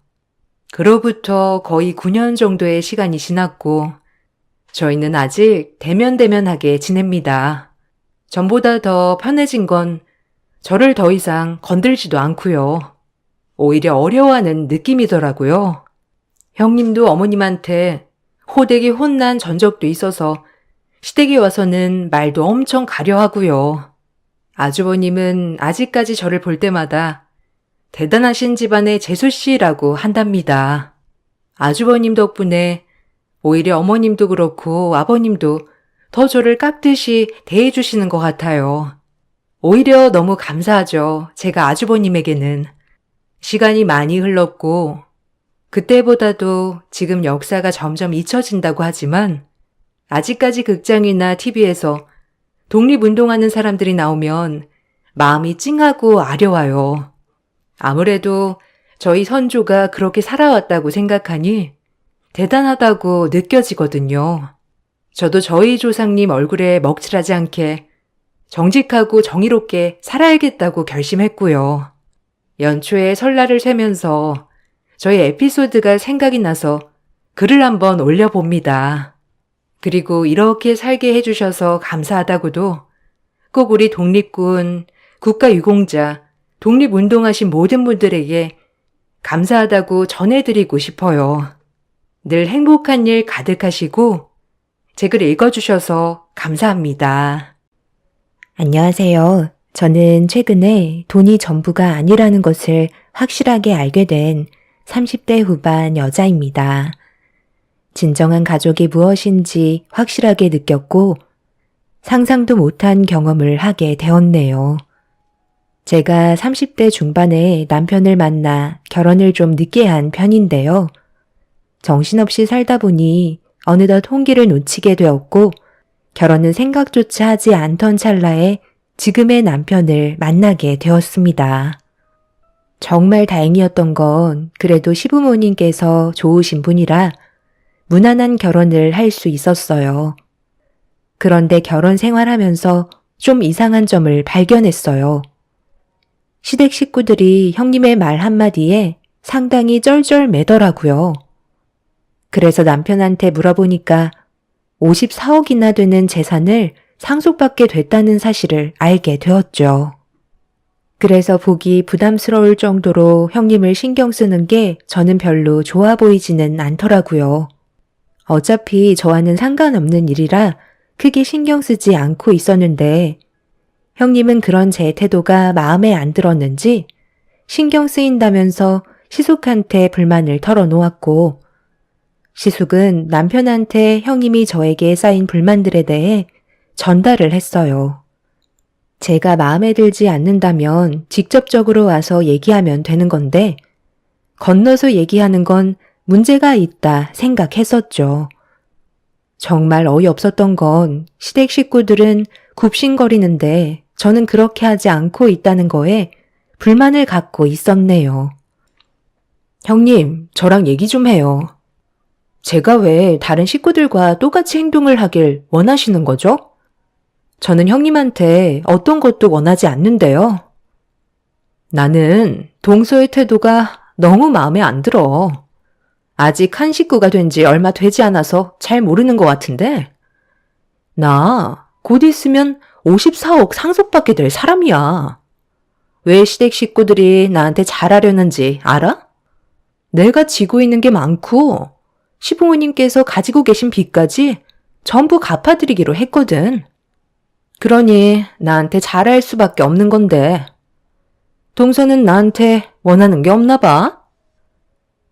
그로부터 거의 9년 정도의 시간이 지났고 저희는 아직 대면대면하게 지냅니다. 전보다 더 편해진 건 저를 더 이상 건들지도 않고요. 오히려 어려워하는 느낌이더라고요. 형님도 어머님한테 호되게 혼난 전적도 있어서 시댁에 와서는 말도 엄청 가려하고요. 아주버님은 아직까지 저를 볼 때마다 대단하신 집안의 재수씨라고 한답니다. 아주버님 덕분에 오히려 어머님도 그렇고 아버님도 더 저를 깍듯이 대해주시는 것 같아요. 오히려 너무 감사하죠. 제가 아주버님에게는. 시간이 많이 흘렀고 그때보다도 지금 역사가 점점 잊혀진다고 하지만 아직까지 극장이나 TV에서 독립운동하는 사람들이 나오면 마음이 찡하고 아려와요. 아무래도 저희 선조가 그렇게 살아왔다고 생각하니 대단하다고 느껴지거든요. 저도 저희 조상님 얼굴에 먹칠하지 않게 정직하고 정의롭게 살아야겠다고 결심했고요. 연초에 설날을 세면서 저희 에피소드가 생각이 나서 글을 한번 올려봅니다. 그리고 이렇게 살게 해주셔서 감사하다고도 꼭 우리 독립군, 국가유공자, 독립운동하신 모든 분들에게 감사하다고 전해드리고 싶어요. 늘 행복한 일 가득하시고 제 글 읽어주셔서 감사합니다. 안녕하세요. 저는 최근에 돈이 전부가 아니라는 것을 확실하게 알게 된 30대 후반 여자입니다. 진정한 가족이 무엇인지 확실하게 느꼈고 상상도 못한 경험을 하게 되었네요. 제가 30대 중반에 남편을 만나 결혼을 좀 늦게 한 편인데요. 정신없이 살다 보니 어느덧 홍기를 놓치게 되었고 결혼은 생각조차 하지 않던 찰나에 지금의 남편을 만나게 되었습니다. 정말 다행이었던 건 그래도 시부모님께서 좋으신 분이라 무난한 결혼을 할 수 있었어요. 그런데 결혼 생활하면서 좀 이상한 점을 발견했어요. 시댁 식구들이 형님의 말 한마디에 상당히 쩔쩔매더라고요. 그래서 남편한테 물어보니까 54억이나 되는 재산을 상속받게 됐다는 사실을 알게 되었죠. 그래서 보기 부담스러울 정도로 형님을 신경 쓰는 게 저는 별로 좋아 보이지는 않더라고요. 어차피 저와는 상관없는 일이라 크게 신경 쓰지 않고 있었는데 형님은 그런 제 태도가 마음에 안 들었는지 신경 쓰인다면서 시숙한테 불만을 털어놓았고 시숙은 남편한테 형님이 저에게 쌓인 불만들에 대해 전달을 했어요. 제가 마음에 들지 않는다면 직접적으로 와서 얘기하면 되는 건데 건너서 얘기하는 건 문제가 있다 생각했었죠. 정말 어이없었던 건 시댁 식구들은 굽신거리는데 저는 그렇게 하지 않고 있다는 거에 불만을 갖고 있었네요. 형님, 저랑 얘기 좀 해요. 제가 왜 다른 식구들과 똑같이 행동을 하길 원하시는 거죠? 저는 형님한테 어떤 것도 원하지 않는데요. 나는 동서의 태도가 너무 마음에 안 들어. 아직 한 식구가 된 지 얼마 되지 않아서 잘 모르는 것 같은데. 나 곧 있으면 54억 상속받게 될 사람이야. 왜 시댁 식구들이 나한테 잘하려는지 알아? 내가 지고 있는 게 많고 시부모님께서 가지고 계신 빚까지 전부 갚아드리기로 했거든. 그러니 나한테 잘할 수밖에 없는 건데 동서는 나한테 원하는 게 없나 봐?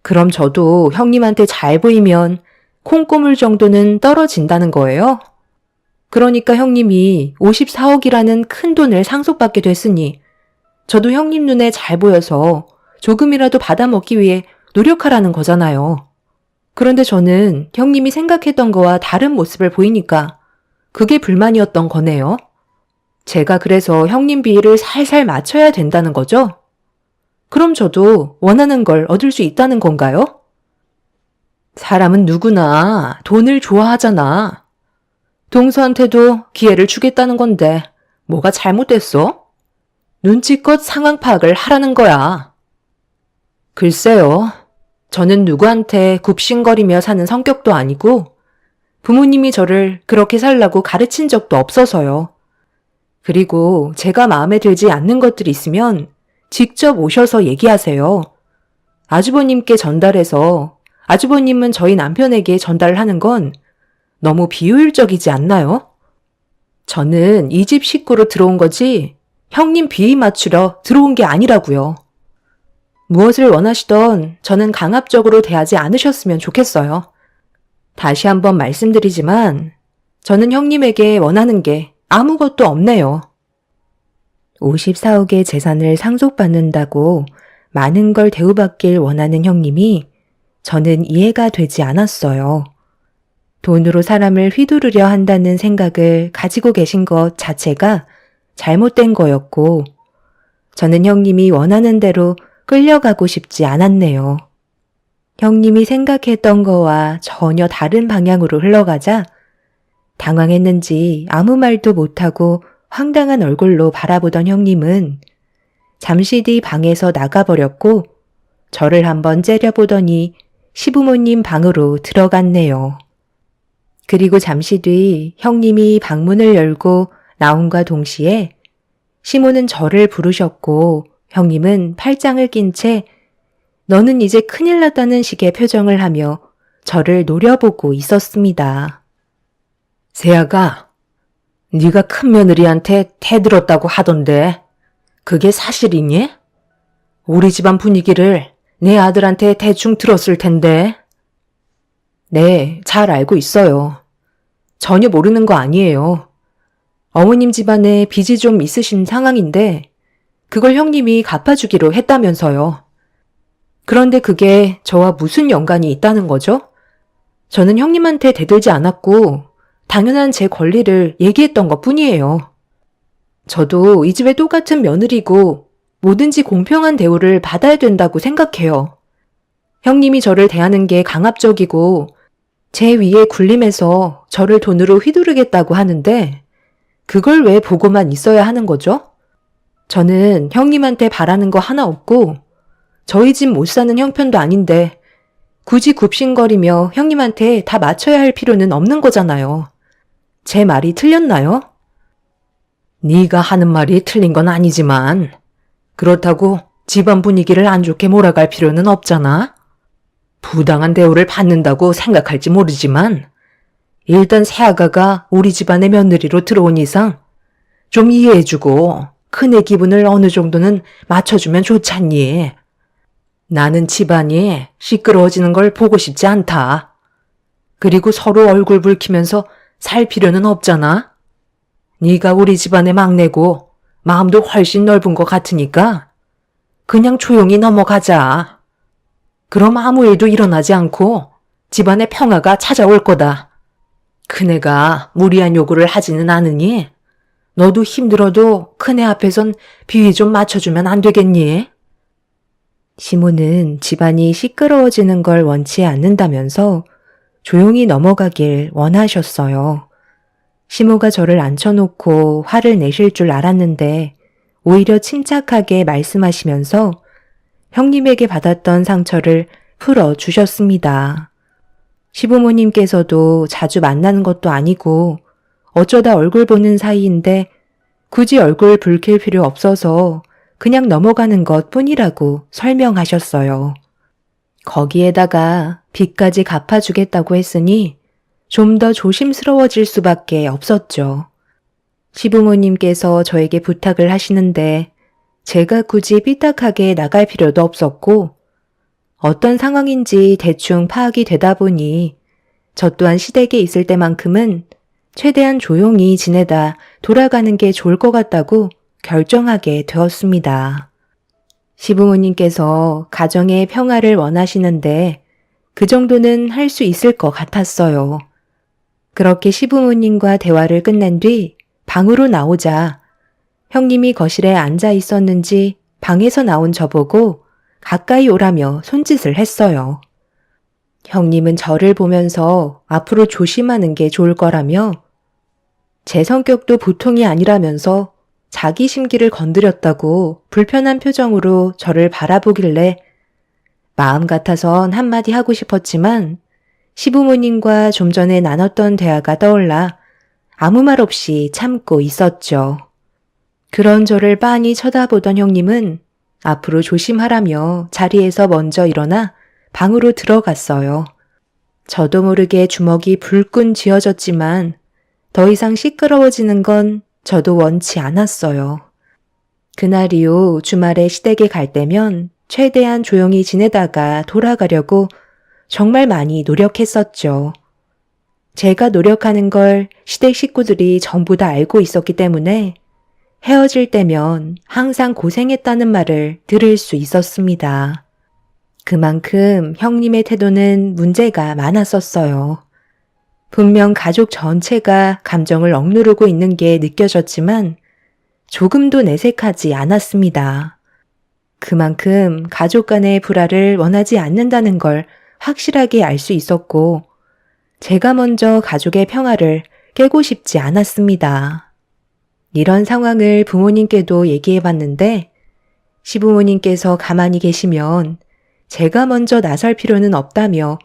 그럼 저도 형님한테 잘 보이면 콩고물 정도는 떨어진다는 거예요? 그러니까 형님이 54억이라는 큰 돈을 상속받게 됐으니 저도 형님 눈에 잘 보여서 조금이라도 받아먹기 위해 노력하라는 거잖아요. 그런데 저는 형님이 생각했던 거와 다른 모습을 보이니까 그게 불만이었던 거네요. 제가 그래서 형님 비위를 살살 맞춰야 된다는 거죠? 그럼 저도 원하는 걸 얻을 수 있다는 건가요? 사람은 누구나 돈을 좋아하잖아. 동서한테도 기회를 주겠다는 건데 뭐가 잘못됐어? 눈치껏 상황 파악을 하라는 거야. 글쎄요. 저는 누구한테 굽신거리며 사는 성격도 아니고 부모님이 저를 그렇게 살라고 가르친 적도 없어서요. 그리고 제가 마음에 들지 않는 것들이 있으면 직접 오셔서 얘기하세요. 아주버님께 전달해서 아주버님은 저희 남편에게 전달하는 건 너무 비효율적이지 않나요? 저는 이 집 식구로 들어온 거지 형님 비위 맞추러 들어온 게 아니라고요. 무엇을 원하시던 저는 강압적으로 대하지 않으셨으면 좋겠어요. 다시 한번 말씀드리지만 저는 형님에게 원하는 게 아무것도 없네요. 54억의 재산을 상속받는다고 많은 걸 대우받길 원하는 형님이 저는 이해가 되지 않았어요. 돈으로 사람을 휘두르려 한다는 생각을 가지고 계신 것 자체가 잘못된 거였고 저는 형님이 원하는 대로 끌려가고 싶지 않았네요. 형님이 생각했던 거와 전혀 다른 방향으로 흘러가자 당황했는지 아무 말도 못하고 황당한 얼굴로 바라보던 형님은 잠시 뒤 방에서 나가버렸고 저를 한번 째려보더니 시부모님 방으로 들어갔네요. 그리고 잠시 뒤 형님이 방문을 열고 나옴과 동시에 시모는 저를 부르셨고 형님은 팔짱을 낀 채 너는 이제 큰일 났다는 식의 표정을 하며 저를 노려보고 있었습니다. 세아가, 네가 큰며느리한테 대들었다고 하던데 그게 사실이니? 우리 집안 분위기를 내 아들한테 대충 들었을 텐데. 네, 잘 알고 있어요. 전혀 모르는 거 아니에요. 어머님 집안에 빚이 좀 있으신 상황인데 그걸 형님이 갚아주기로 했다면서요. 그런데 그게 저와 무슨 연관이 있다는 거죠? 저는 형님한테 대들지 않았고 당연한 제 권리를 얘기했던 것 뿐이에요. 저도 이 집의 똑같은 며느리고 뭐든지 공평한 대우를 받아야 된다고 생각해요. 형님이 저를 대하는 게 강압적이고 제 위에 군림해서 저를 돈으로 휘두르겠다고 하는데 그걸 왜 보고만 있어야 하는 거죠? 저는 형님한테 바라는 거 하나 없고 저희 집 못 사는 형편도 아닌데 굳이 굽신거리며 형님한테 다 맞춰야 할 필요는 없는 거잖아요. 제 말이 틀렸나요? 네가 하는 말이 틀린 건 아니지만 그렇다고 집안 분위기를 안 좋게 몰아갈 필요는 없잖아. 부당한 대우를 받는다고 생각할지 모르지만 일단 새아가가 우리 집안의 며느리로 들어온 이상 좀 이해해주고 큰애 기분을 어느 정도는 맞춰주면 좋잖니. 나는 집안이 시끄러워지는 걸 보고 싶지 않다. 그리고 서로 얼굴 붉히면서 살 필요는 없잖아. 네가 우리 집안의 막내고 마음도 훨씬 넓은 것 같으니까 그냥 조용히 넘어가자. 그럼 아무 일도 일어나지 않고 집안의 평화가 찾아올 거다. 큰애가 무리한 요구를 하지는 않으니 너도 힘들어도 큰애 앞에선 비위 좀 맞춰주면 안 되겠니? 시모는 집안이 시끄러워지는 걸 원치 않는다면서 조용히 넘어가길 원하셨어요. 시모가 저를 앉혀놓고 화를 내실 줄 알았는데 오히려 침착하게 말씀하시면서 형님에게 받았던 상처를 풀어주셨습니다. 시부모님께서도 자주 만나는 것도 아니고 어쩌다 얼굴 보는 사이인데 굳이 얼굴 붉힐 필요 없어서 그냥 넘어가는 것 뿐이라고 설명하셨어요. 거기에다가 빚까지 갚아주겠다고 했으니 좀 더 조심스러워질 수밖에 없었죠. 시부모님께서 저에게 부탁을 하시는데 제가 굳이 삐딱하게 나갈 필요도 없었고 어떤 상황인지 대충 파악이 되다 보니 저 또한 시댁에 있을 때만큼은 최대한 조용히 지내다 돌아가는 게 좋을 것 같다고 결정하게 되었습니다. 시부모님께서 가정의 평화를 원하시는데 그 정도는 할 수 있을 것 같았어요. 그렇게 시부모님과 대화를 끝낸 뒤 방으로 나오자 형님이 거실에 앉아 있었는지 방에서 나온 저보고 가까이 오라며 손짓을 했어요. 형님은 저를 보면서 앞으로 조심하는 게 좋을 거라며 제 성격도 보통이 아니라면서 자기 심기를 건드렸다고 불편한 표정으로 저를 바라보길래 마음 같아선 한마디 하고 싶었지만 시부모님과 좀 전에 나눴던 대화가 떠올라 아무 말 없이 참고 있었죠. 그런 저를 빤히 쳐다보던 형님은 앞으로 조심하라며 자리에서 먼저 일어나 방으로 들어갔어요. 저도 모르게 주먹이 불끈 쥐어졌지만 더 이상 시끄러워지는 건 저도 원치 않았어요. 그날 이후 주말에 시댁에 갈 때면 최대한 조용히 지내다가 돌아가려고 정말 많이 노력했었죠. 제가 노력하는 걸 시댁 식구들이 전부 다 알고 있었기 때문에 헤어질 때면 항상 고생했다는 말을 들을 수 있었습니다. 그만큼 형님의 태도는 문제가 많았었어요. 분명 가족 전체가 감정을 억누르고 있는 게 느껴졌지만 조금도 내색하지 않았습니다. 그만큼 가족 간의 불화를 원하지 않는다는 걸 확실하게 알 수 있었고 제가 먼저 가족의 평화를 깨고 싶지 않았습니다. 이런 상황을 부모님께도 얘기해봤는데 시부모님께서 가만히 계시면 제가 먼저 나설 필요는 없다며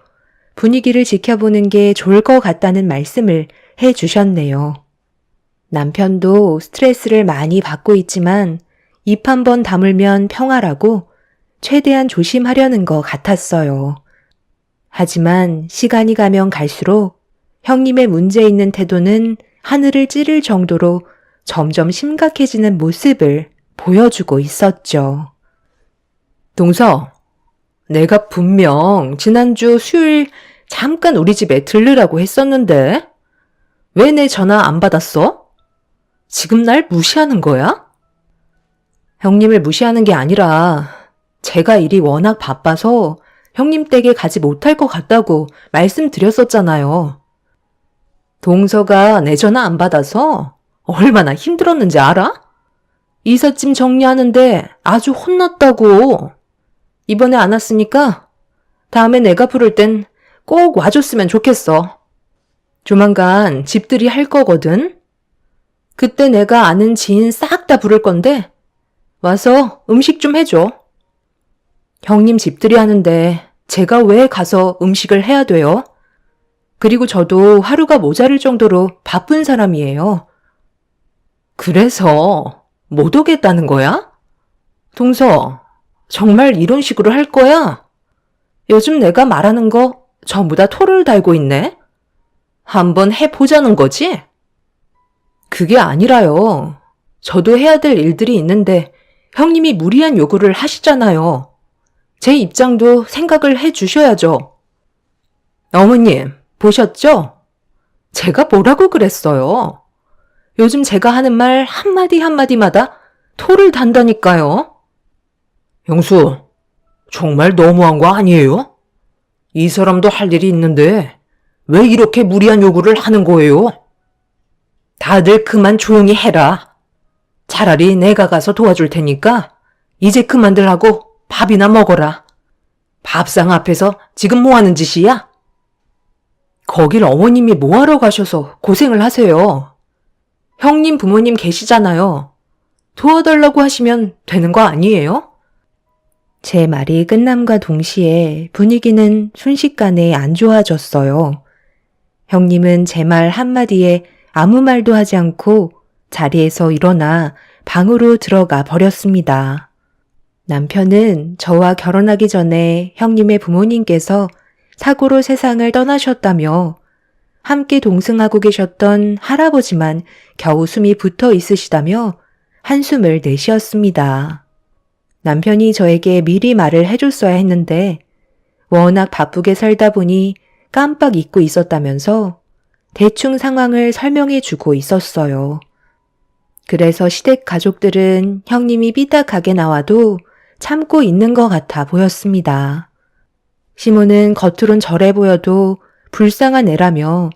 분위기를 지켜보는 게 좋을 것 같다는 말씀을 해주셨네요. 남편도 스트레스를 많이 받고 있지만 입 한 번 다물면 평화라고 최대한 조심하려는 것 같았어요. 하지만 시간이 가면 갈수록 형님의 문제 있는 태도는 하늘을 찌를 정도로 점점 심각해지는 모습을 보여주고 있었죠. 동서, 내가 분명 지난주 수요일 잠깐 우리 집에 들르라고 했었는데 왜 내 전화 안 받았어? 지금 날 무시하는 거야? 형님을 무시하는 게 아니라 제가 일이 워낙 바빠서 형님 댁에 가지 못할 것 같다고 말씀드렸었잖아요. 동서가 내 전화 안 받아서 얼마나 힘들었는지 알아? 이삿짐 정리하는데 아주 혼났다고. 이번에 안 왔으니까 다음에 내가 부를 땐 꼭 와줬으면 좋겠어. 조만간 집들이 할 거거든. 그때 내가 아는 지인 싹 다 부를 건데 와서 음식 좀 해줘. 형님 집들이 하는데 제가 왜 가서 음식을 해야 돼요? 그리고 저도 하루가 모자랄 정도로 바쁜 사람이에요. 그래서 못 오겠다는 거야? 동서, 정말 이런 식으로 할 거야? 요즘 내가 말하는 거 전부 다 토를 달고 있네? 한번 해보자는 거지? 그게 아니라요. 저도 해야 될 일들이 있는데 형님이 무리한 요구를 하시잖아요. 제 입장도 생각을 해 주셔야죠. 어머님, 보셨죠? 제가 뭐라고 그랬어요? 요즘 제가 하는 말 한마디 한마디마다 토를 단다니까요. 영수, 정말 너무한 거 아니에요? 이 사람도 할 일이 있는데 왜 이렇게 무리한 요구를 하는 거예요? 다들 그만 조용히 해라. 차라리 내가 가서 도와줄 테니까 이제 그만들 하고 밥이나 먹어라. 밥상 앞에서 지금 뭐 하는 짓이야? 거길 어머님이 뭐하러 가셔서 고생을 하세요. 형님 부모님 계시잖아요. 도와달라고 하시면 되는 거 아니에요? 제 말이 끝남과 동시에 분위기는 순식간에 안 좋아졌어요. 형님은 제 말 한마디에 아무 말도 하지 않고 자리에서 일어나 방으로 들어가 버렸습니다. 남편은 저와 결혼하기 전에 형님의 부모님께서 사고로 세상을 떠나셨다며 함께 동승하고 계셨던 할아버지만 겨우 숨이 붙어 있으시다며 한숨을 내쉬었습니다. 남편이 저에게 미리 말을 해줬어야 했는데 워낙 바쁘게 살다 보니 깜빡 잊고 있었다면서 대충 상황을 설명해 주고 있었어요. 그래서 시댁 가족들은 형님이 삐딱하게 나와도 참고 있는 것 같아 보였습니다. 시모는 겉으론 저래 보여도 불쌍한 애라며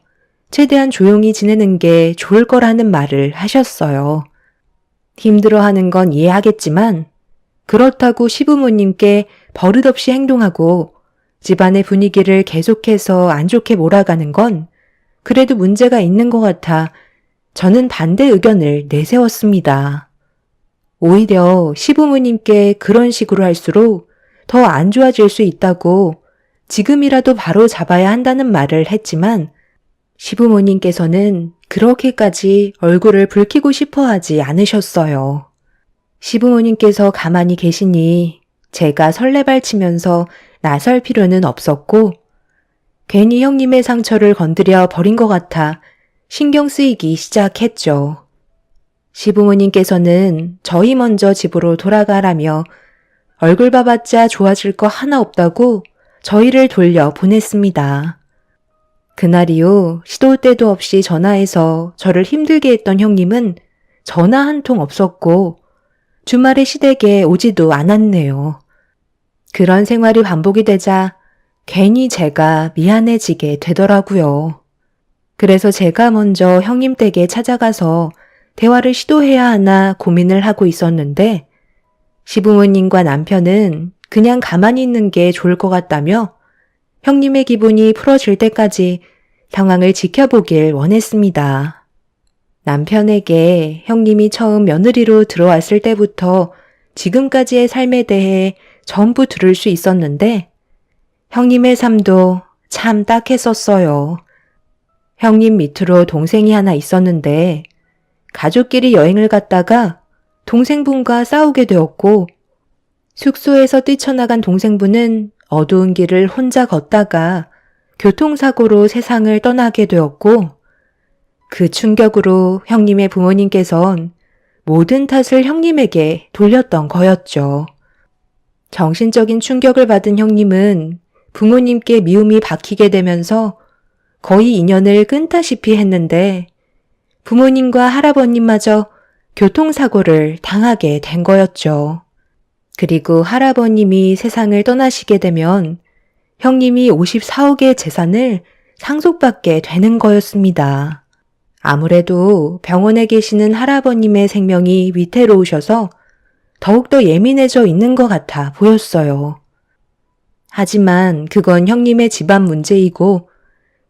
최대한 조용히 지내는 게 좋을 거라는 말을 하셨어요. 힘들어하는 건 이해하겠지만 그렇다고 시부모님께 버릇없이 행동하고 집안의 분위기를 계속해서 안 좋게 몰아가는 건 그래도 문제가 있는 것 같아 저는 반대 의견을 내세웠습니다. 오히려 시부모님께 그런 식으로 할수록 더 안 좋아질 수 있다고 지금이라도 바로 잡아야 한다는 말을 했지만 시부모님께서는 그렇게까지 얼굴을 붉히고 싶어 하지 않으셨어요. 시부모님께서 가만히 계시니 제가 설레발치면서 나설 필요는 없었고 괜히 형님의 상처를 건드려 버린 것 같아 신경 쓰이기 시작했죠. 시부모님께서는 저희 먼저 집으로 돌아가라며 얼굴 봐봤자 좋아질 거 하나 없다고 저희를 돌려 보냈습니다. 그날 이후 시도 때도 없이 전화해서 저를 힘들게 했던 형님은 전화 한 통 없었고 주말에 시댁에 오지도 않았네요. 그런 생활이 반복이 되자 괜히 제가 미안해지게 되더라고요. 그래서 제가 먼저 형님 댁에 찾아가서 대화를 시도해야 하나 고민을 하고 있었는데 시부모님과 남편은 그냥 가만히 있는 게 좋을 것 같다며 형님의 기분이 풀어질 때까지 상황을 지켜보길 원했습니다. 남편에게 형님이 처음 며느리로 들어왔을 때부터 지금까지의 삶에 대해 전부 들을 수 있었는데 형님의 삶도 참 딱했었어요. 형님 밑으로 동생이 하나 있었는데 가족끼리 여행을 갔다가 동생분과 싸우게 되었고 숙소에서 뛰쳐나간 동생분은 어두운 길을 혼자 걷다가 교통사고로 세상을 떠나게 되었고, 그 충격으로 형님의 부모님께선 모든 탓을 형님에게 돌렸던 거였죠. 정신적인 충격을 받은 형님은 부모님께 미움이 박히게 되면서 거의 인연을 끊다시피 했는데, 부모님과 할아버님마저 교통사고를 당하게 된 거였죠. 그리고 할아버님이 세상을 떠나시게 되면 형님이 54억의 재산을 상속받게 되는 거였습니다. 아무래도 병원에 계시는 할아버님의 생명이 위태로우셔서 더욱더 예민해져 있는 것 같아 보였어요. 하지만 그건 형님의 집안 문제이고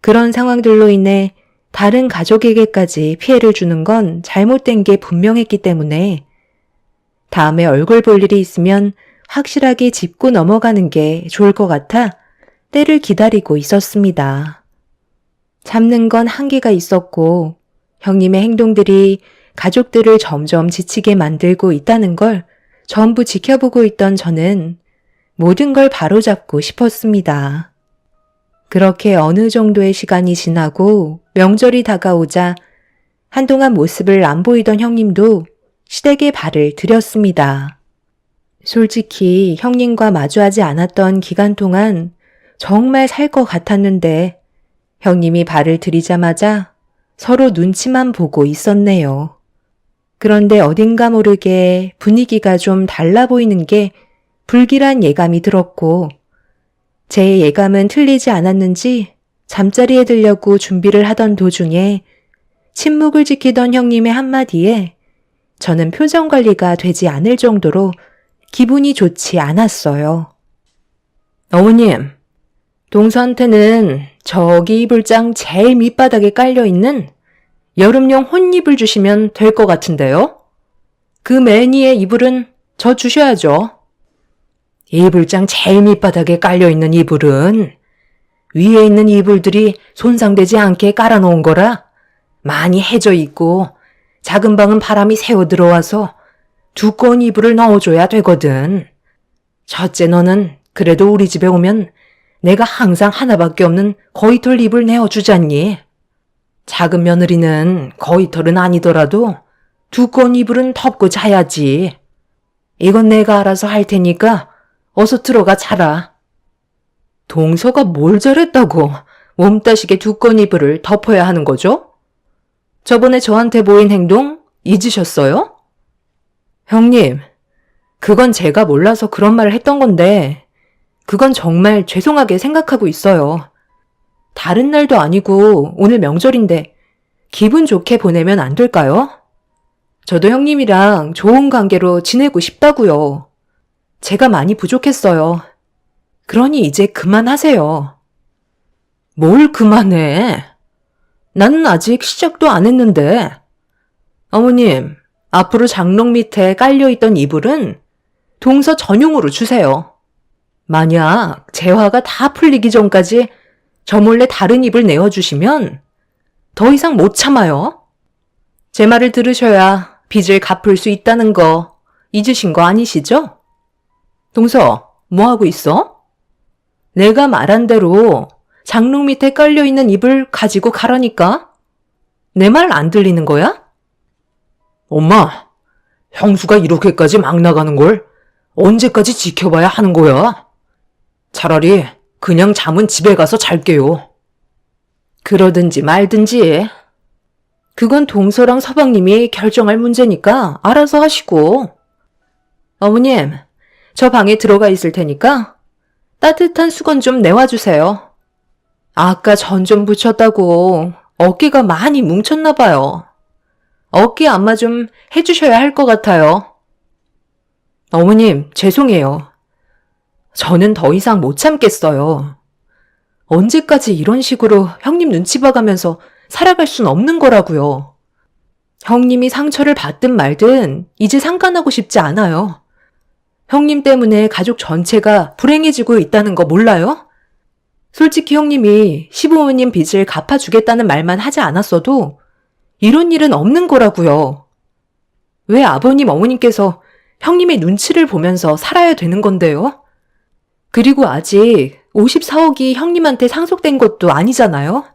그런 상황들로 인해 다른 가족에게까지 피해를 주는 건 잘못된 게 분명했기 때문에 다음에 얼굴 볼 일이 있으면 확실하게 짚고 넘어가는 게 좋을 것 같아 때를 기다리고 있었습니다. 참는 건 한계가 있었고 형님의 행동들이 가족들을 점점 지치게 만들고 있다는 걸 전부 지켜보고 있던 저는 모든 걸 바로잡고 싶었습니다. 그렇게 어느 정도의 시간이 지나고 명절이 다가오자 한동안 모습을 안 보이던 형님도 시댁에 발을 들였습니다. 솔직히 형님과 마주하지 않았던 기간 동안 정말 살 것 같았는데 형님이 발을 들이자마자 서로 눈치만 보고 있었네요. 그런데 어딘가 모르게 분위기가 좀 달라 보이는 게 불길한 예감이 들었고 제 예감은 틀리지 않았는지 잠자리에 들려고 준비를 하던 도중에 침묵을 지키던 형님의 한마디에 저는 표정 관리가 되지 않을 정도로 기분이 좋지 않았어요. 어머님, 동서한테는 저기 이불장 제일 밑바닥에 깔려있는 여름용 혼이불 주시면 될 것 같은데요? 그 매니의 이불은 저 주셔야죠. 이불장 제일 밑바닥에 깔려있는 이불은 위에 있는 이불들이 손상되지 않게 깔아놓은 거라 많이 해져 있고 작은 방은 바람이 새어 들어와서 두꺼운 이불을 넣어줘야 되거든. 첫째 너는 그래도 우리 집에 오면 내가 항상 하나밖에 없는 거위털 이불 내어주잖니. 작은 며느리는 거위털은 아니더라도 두꺼운 이불은 덮고 자야지. 이건 내가 알아서 할 테니까 어서 들어가 자라. 동서가 뭘 잘했다고 몸따시게 두꺼운 이불을 덮어야 하는 거죠? 저번에 저한테 보인 행동 잊으셨어요? 형님, 그건 제가 몰라서 그런 말을 했던 건데 그건 정말 죄송하게 생각하고 있어요. 다른 날도 아니고 오늘 명절인데 기분 좋게 보내면 안 될까요? 저도 형님이랑 좋은 관계로 지내고 싶다고요. 제가 많이 부족했어요. 그러니 이제 그만하세요. 뭘 그만해? 나는 아직 시작도 안 했는데. 어머님, 앞으로 장롱 밑에 깔려있던 이불은 동서 전용으로 주세요. 만약 재화가 다 풀리기 전까지 저 몰래 다른 이불 내어주시면 더 이상 못 참아요. 제 말을 들으셔야 빚을 갚을 수 있다는 거 잊으신 거 아니시죠? 동서, 뭐 하고 있어? 내가 말한 대로 장롱 밑에 깔려있는 이불 가지고 가라니까? 내 말 안 들리는 거야? 엄마, 형수가 이렇게까지 막 나가는 걸 언제까지 지켜봐야 하는 거야? 차라리 그냥 잠은 집에 가서 잘게요. 그러든지 말든지. 그건 동서랑 서방님이 결정할 문제니까 알아서 하시고. 어머님, 저 방에 들어가 있을 테니까 따뜻한 수건 좀 내와주세요. 아까 전 좀 붙였다고 어깨가 많이 뭉쳤나 봐요. 어깨 안마 좀 해주셔야 할 것 같아요. 어머님, 죄송해요. 저는 더 이상 못 참겠어요. 언제까지 이런 식으로 형님 눈치 봐가면서 살아갈 순 없는 거라고요. 형님이 상처를 받든 말든 이제 상관하고 싶지 않아요. 형님 때문에 가족 전체가 불행해지고 있다는 거 몰라요? 솔직히 형님이 시부모님 빚을 갚아주겠다는 말만 하지 않았어도 이런 일은 없는 거라고요. 왜 아버님, 어머님께서 형님의 눈치를 보면서 살아야 되는 건데요. 그리고 아직 54억이 형님한테 상속된 것도 아니잖아요.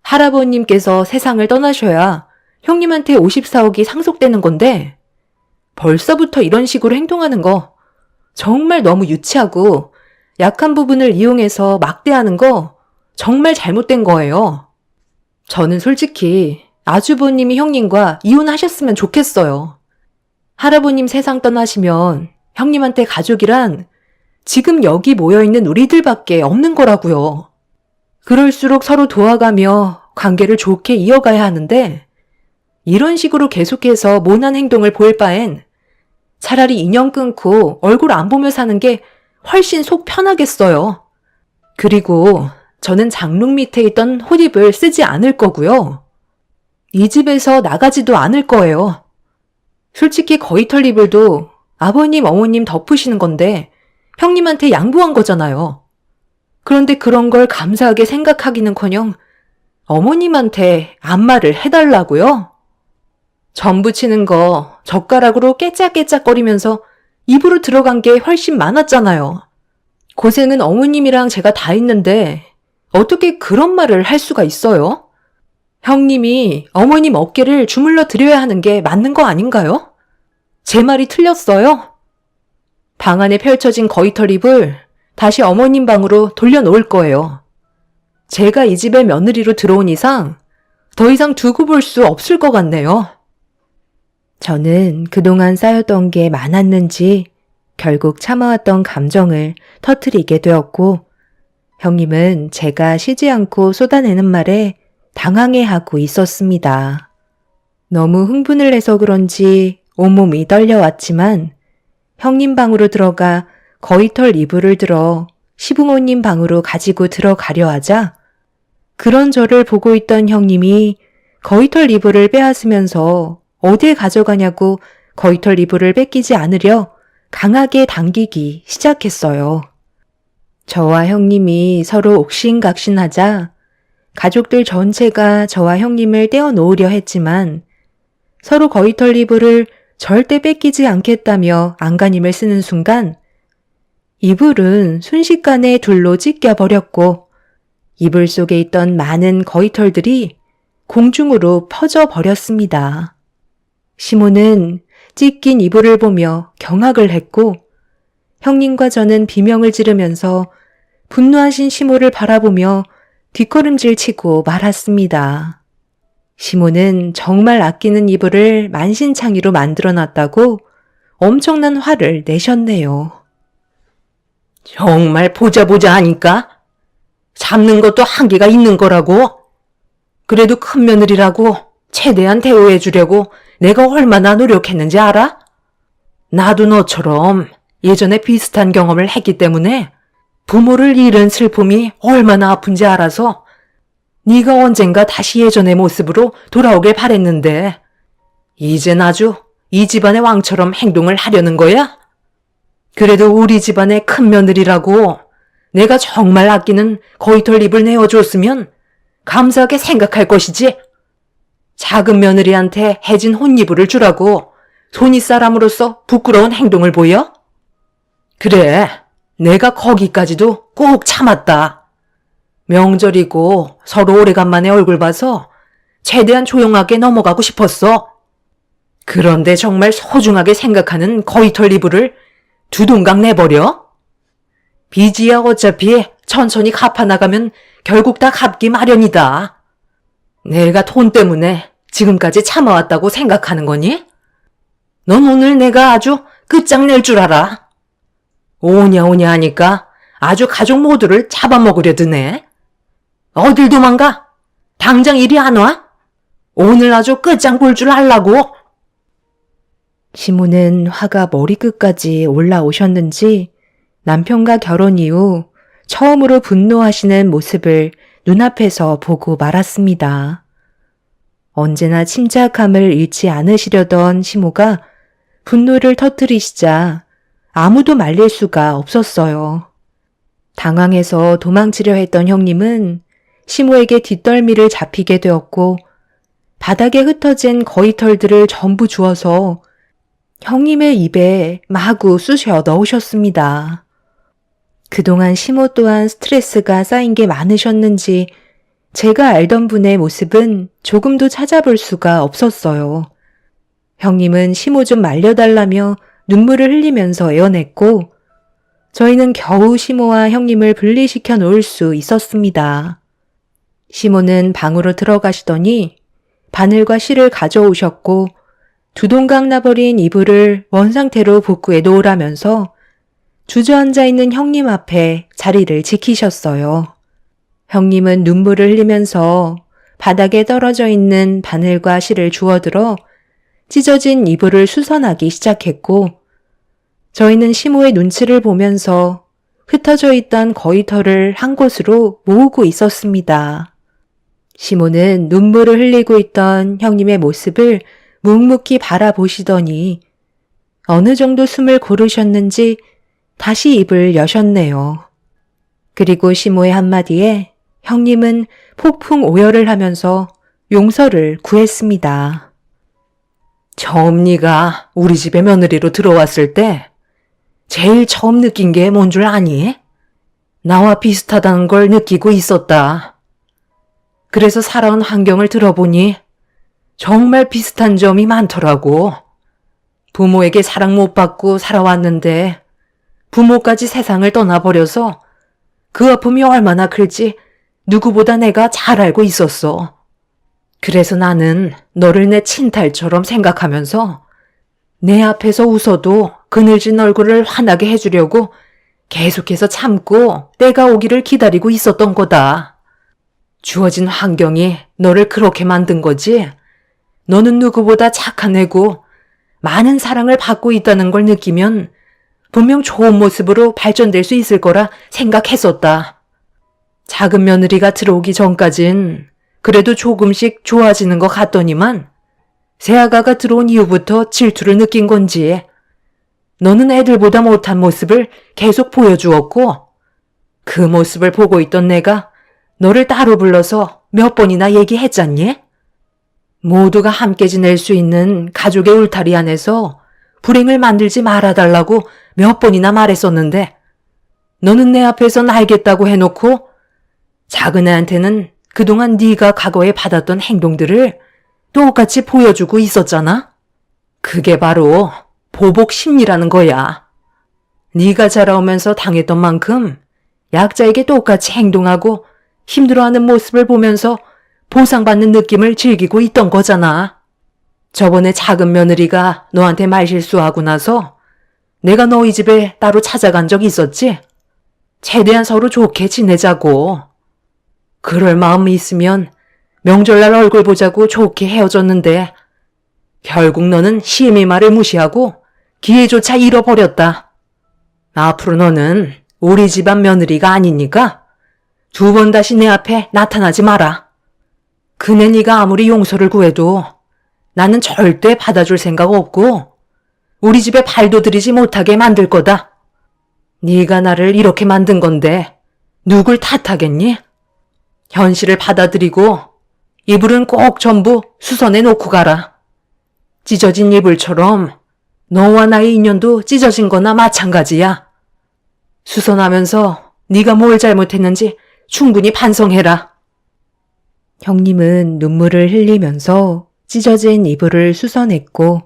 할아버님께서 세상을 떠나셔야 형님한테 54억이 상속되는 건데 벌써부터 이런 식으로 행동하는 거 정말 너무 유치하고 약한 부분을 이용해서 막대하는 거 정말 잘못된 거예요. 저는 솔직히 아주버님이 형님과 이혼하셨으면 좋겠어요. 할아버님 세상 떠나시면 형님한테 가족이란 지금 여기 모여있는 우리들밖에 없는 거라고요. 그럴수록 서로 도와가며 관계를 좋게 이어가야 하는데 이런 식으로 계속해서 모난 행동을 보일 바엔 차라리 인연 끊고 얼굴 안 보며 사는 게 훨씬 속 편하겠어요. 그리고 저는 장롱 밑에 있던 호입을 쓰지 않을 거고요. 이 집에서 나가지도 않을 거예요. 솔직히 거위털 이불도 아버님, 어머님 덮으시는 건데 형님한테 양보한 거잖아요. 그런데 그런 걸 감사하게 생각하기는커녕 어머님한테 안마를 해달라고요? 전 부치는 거 젓가락으로 깨짝깨짝거리면서 입으로 들어간 게 훨씬 많았잖아요. 고생은 어머님이랑 제가 다 했는데 어떻게 그런 말을 할 수가 있어요? 형님이 어머님 어깨를 주물러 드려야 하는 게 맞는 거 아닌가요? 제 말이 틀렸어요? 방 안에 펼쳐진 거위털 잎을 다시 어머님 방으로 돌려놓을 거예요. 제가 이 집에 며느리로 들어온 이상 더 이상 두고 볼 수 없을 것 같네요. 저는 그동안 쌓였던 게 많았는지 결국 참아왔던 감정을 터뜨리게 되었고 형님은 제가 쉬지 않고 쏟아내는 말에 당황해하고 있었습니다. 너무 흥분을 해서 그런지 온몸이 떨려왔지만 형님 방으로 들어가 거위털 이불을 들어 시부모님 방으로 가지고 들어가려 하자 그런 저를 보고 있던 형님이 거위털 이불을 빼앗으면서 어디에 가져가냐고 거위털 이불을 뺏기지 않으려 강하게 당기기 시작했어요. 저와 형님이 서로 옥신각신하자 가족들 전체가 저와 형님을 떼어놓으려 했지만 서로 거위털 이불을 절대 뺏기지 않겠다며 안간힘을 쓰는 순간 이불은 순식간에 둘로 찢겨버렸고 이불 속에 있던 많은 거위털들이 공중으로 퍼져버렸습니다. 시모는 찢긴 이불을 보며 경악을 했고 형님과 저는 비명을 지르면서 분노하신 시모를 바라보며 뒷걸음질 치고 말았습니다. 시모는 정말 아끼는 이불을 만신창이로 만들어놨다고 엄청난 화를 내셨네요. 정말 보자 하니까 잡는 것도 한계가 있는 거라고. 그래도 큰 며느리라고 최대한 대우해 주려고 내가 얼마나 노력했는지 알아? 나도 너처럼 예전에 비슷한 경험을 했기 때문에 부모를 잃은 슬픔이 얼마나 아픈지 알아서 네가 언젠가 다시 예전의 모습으로 돌아오길 바랬는데 이젠 아주 이 집안의 왕처럼 행동을 하려는 거야? 그래도 우리 집안의 큰 며느리라고 내가 정말 아끼는 거위털 잎을 내어줬으면 감사하게 생각할 것이지. 작은 며느리한테 해진 혼이불을 주라고 손윗사람으로서 부끄러운 행동을 보여? 그래, 내가 거기까지도 꼭 참았다. 명절이고 서로 오래간만에 얼굴 봐서 최대한 조용하게 넘어가고 싶었어. 그런데 정말 소중하게 생각하는 거위털 이불을 두 동강 내버려? 빚이야 어차피 천천히 갚아나가면 결국 다 갚기 마련이다. 내가 돈 때문에 지금까지 참아왔다고 생각하는 거니? 넌 오늘 내가 아주 끝장낼 줄 알아. 오냐 하니까 아주 가족 모두를 잡아먹으려 드네. 어딜 도망가? 당장 이리 안 와? 오늘 아주 끝장 볼 줄 알라고. 시모는 화가 머리끝까지 올라오셨는지 남편과 결혼 이후 처음으로 분노하시는 모습을 눈앞에서 보고 말았습니다. 언제나 침착함을 잃지 않으시려던 시모가 분노를 터뜨리시자 아무도 말릴 수가 없었어요. 당황해서 도망치려 했던 형님은 시모에게 뒷덜미를 잡히게 되었고 바닥에 흩어진 거위털들을 전부 주워서 형님의 입에 마구 쑤셔 넣으셨습니다. 그동안 시모 또한 스트레스가 쌓인 게 많으셨는지 제가 알던 분의 모습은 조금도 찾아볼 수가 없었어요. 형님은 시모 좀 말려달라며 눈물을 흘리면서 애원했고 저희는 겨우 시모와 형님을 분리시켜 놓을 수 있었습니다. 시모는 방으로 들어가시더니 바늘과 실을 가져오셨고 두동강 나버린 이불을 원상태로 복구해 놓으라면서 주저앉아 있는 형님 앞에 자리를 지키셨어요. 형님은 눈물을 흘리면서 바닥에 떨어져 있는 바늘과 실을 주워들어 찢어진 이불을 수선하기 시작했고 저희는 시모의 눈치를 보면서 흩어져 있던 거위털을 한 곳으로 모으고 있었습니다. 시모는 눈물을 흘리고 있던 형님의 모습을 묵묵히 바라보시더니 어느 정도 숨을 고르셨는지 다시 입을 여셨네요. 그리고 시모의 한마디에 형님은 폭풍 오열을 하면서 용서를 구했습니다. 처음 네가 우리 집에 며느리로 들어왔을 때 제일 처음 느낀 게 뭔 줄 아니? 나와 비슷하다는 걸 느끼고 있었다. 그래서 살아온 환경을 들어보니 정말 비슷한 점이 많더라고. 부모에게 사랑 못 받고 살아왔는데 부모까지 세상을 떠나버려서 그 아픔이 얼마나 클지 누구보다 내가 잘 알고 있었어. 그래서 나는 너를 내 친딸처럼 생각하면서 내 앞에서 웃어도 그늘진 얼굴을 환하게 해주려고 계속해서 참고 때가 오기를 기다리고 있었던 거다. 주어진 환경이 너를 그렇게 만든 거지. 너는 누구보다 착한 애고 많은 사랑을 받고 있다는 걸 느끼면 분명 좋은 모습으로 발전될 수 있을 거라 생각했었다. 작은 며느리가 들어오기 전까진 그래도 조금씩 좋아지는 것 같더니만 새아가가 들어온 이후부터 질투를 느낀 건지 너는 애들보다 못한 모습을 계속 보여주었고 그 모습을 보고 있던 내가 너를 따로 불러서 몇 번이나 얘기했잖니? 모두가 함께 지낼 수 있는 가족의 울타리 안에서 불행을 만들지 말아달라고 몇 번이나 말했었는데 너는 내 앞에선 알겠다고 해놓고 작은 애한테는 그동안 네가 과거에 받았던 행동들을 똑같이 보여주고 있었잖아? 그게 바로 보복 심리라는 거야. 네가 자라오면서 당했던 만큼 약자에게 똑같이 행동하고 힘들어하는 모습을 보면서 보상받는 느낌을 즐기고 있던 거잖아. 저번에 작은 며느리가 너한테 말실수하고 나서 내가 너희 집에 따로 찾아간 적 있었지? 최대한 서로 좋게 지내자고. 그럴 마음이 있으면 명절날 얼굴 보자고 좋게 헤어졌는데 결국 너는 시애미 말을 무시하고 기회조차 잃어버렸다. 앞으로 너는 우리 집안 며느리가 아니니까 두 번 다시 내 앞에 나타나지 마라. 그네 네가 아무리 용서를 구해도 나는 절대 받아줄 생각 없고 우리 집에 발도 들이지 못하게 만들 거다. 네가 나를 이렇게 만든 건데 누굴 탓하겠니? 현실을 받아들이고 이불은 꼭 전부 수선해 놓고 가라. 찢어진 이불처럼 너와 나의 인연도 찢어진 거나 마찬가지야. 수선하면서 네가 뭘 잘못했는지 충분히 반성해라. 형님은 눈물을 흘리면서 찢어진 이불을 수선했고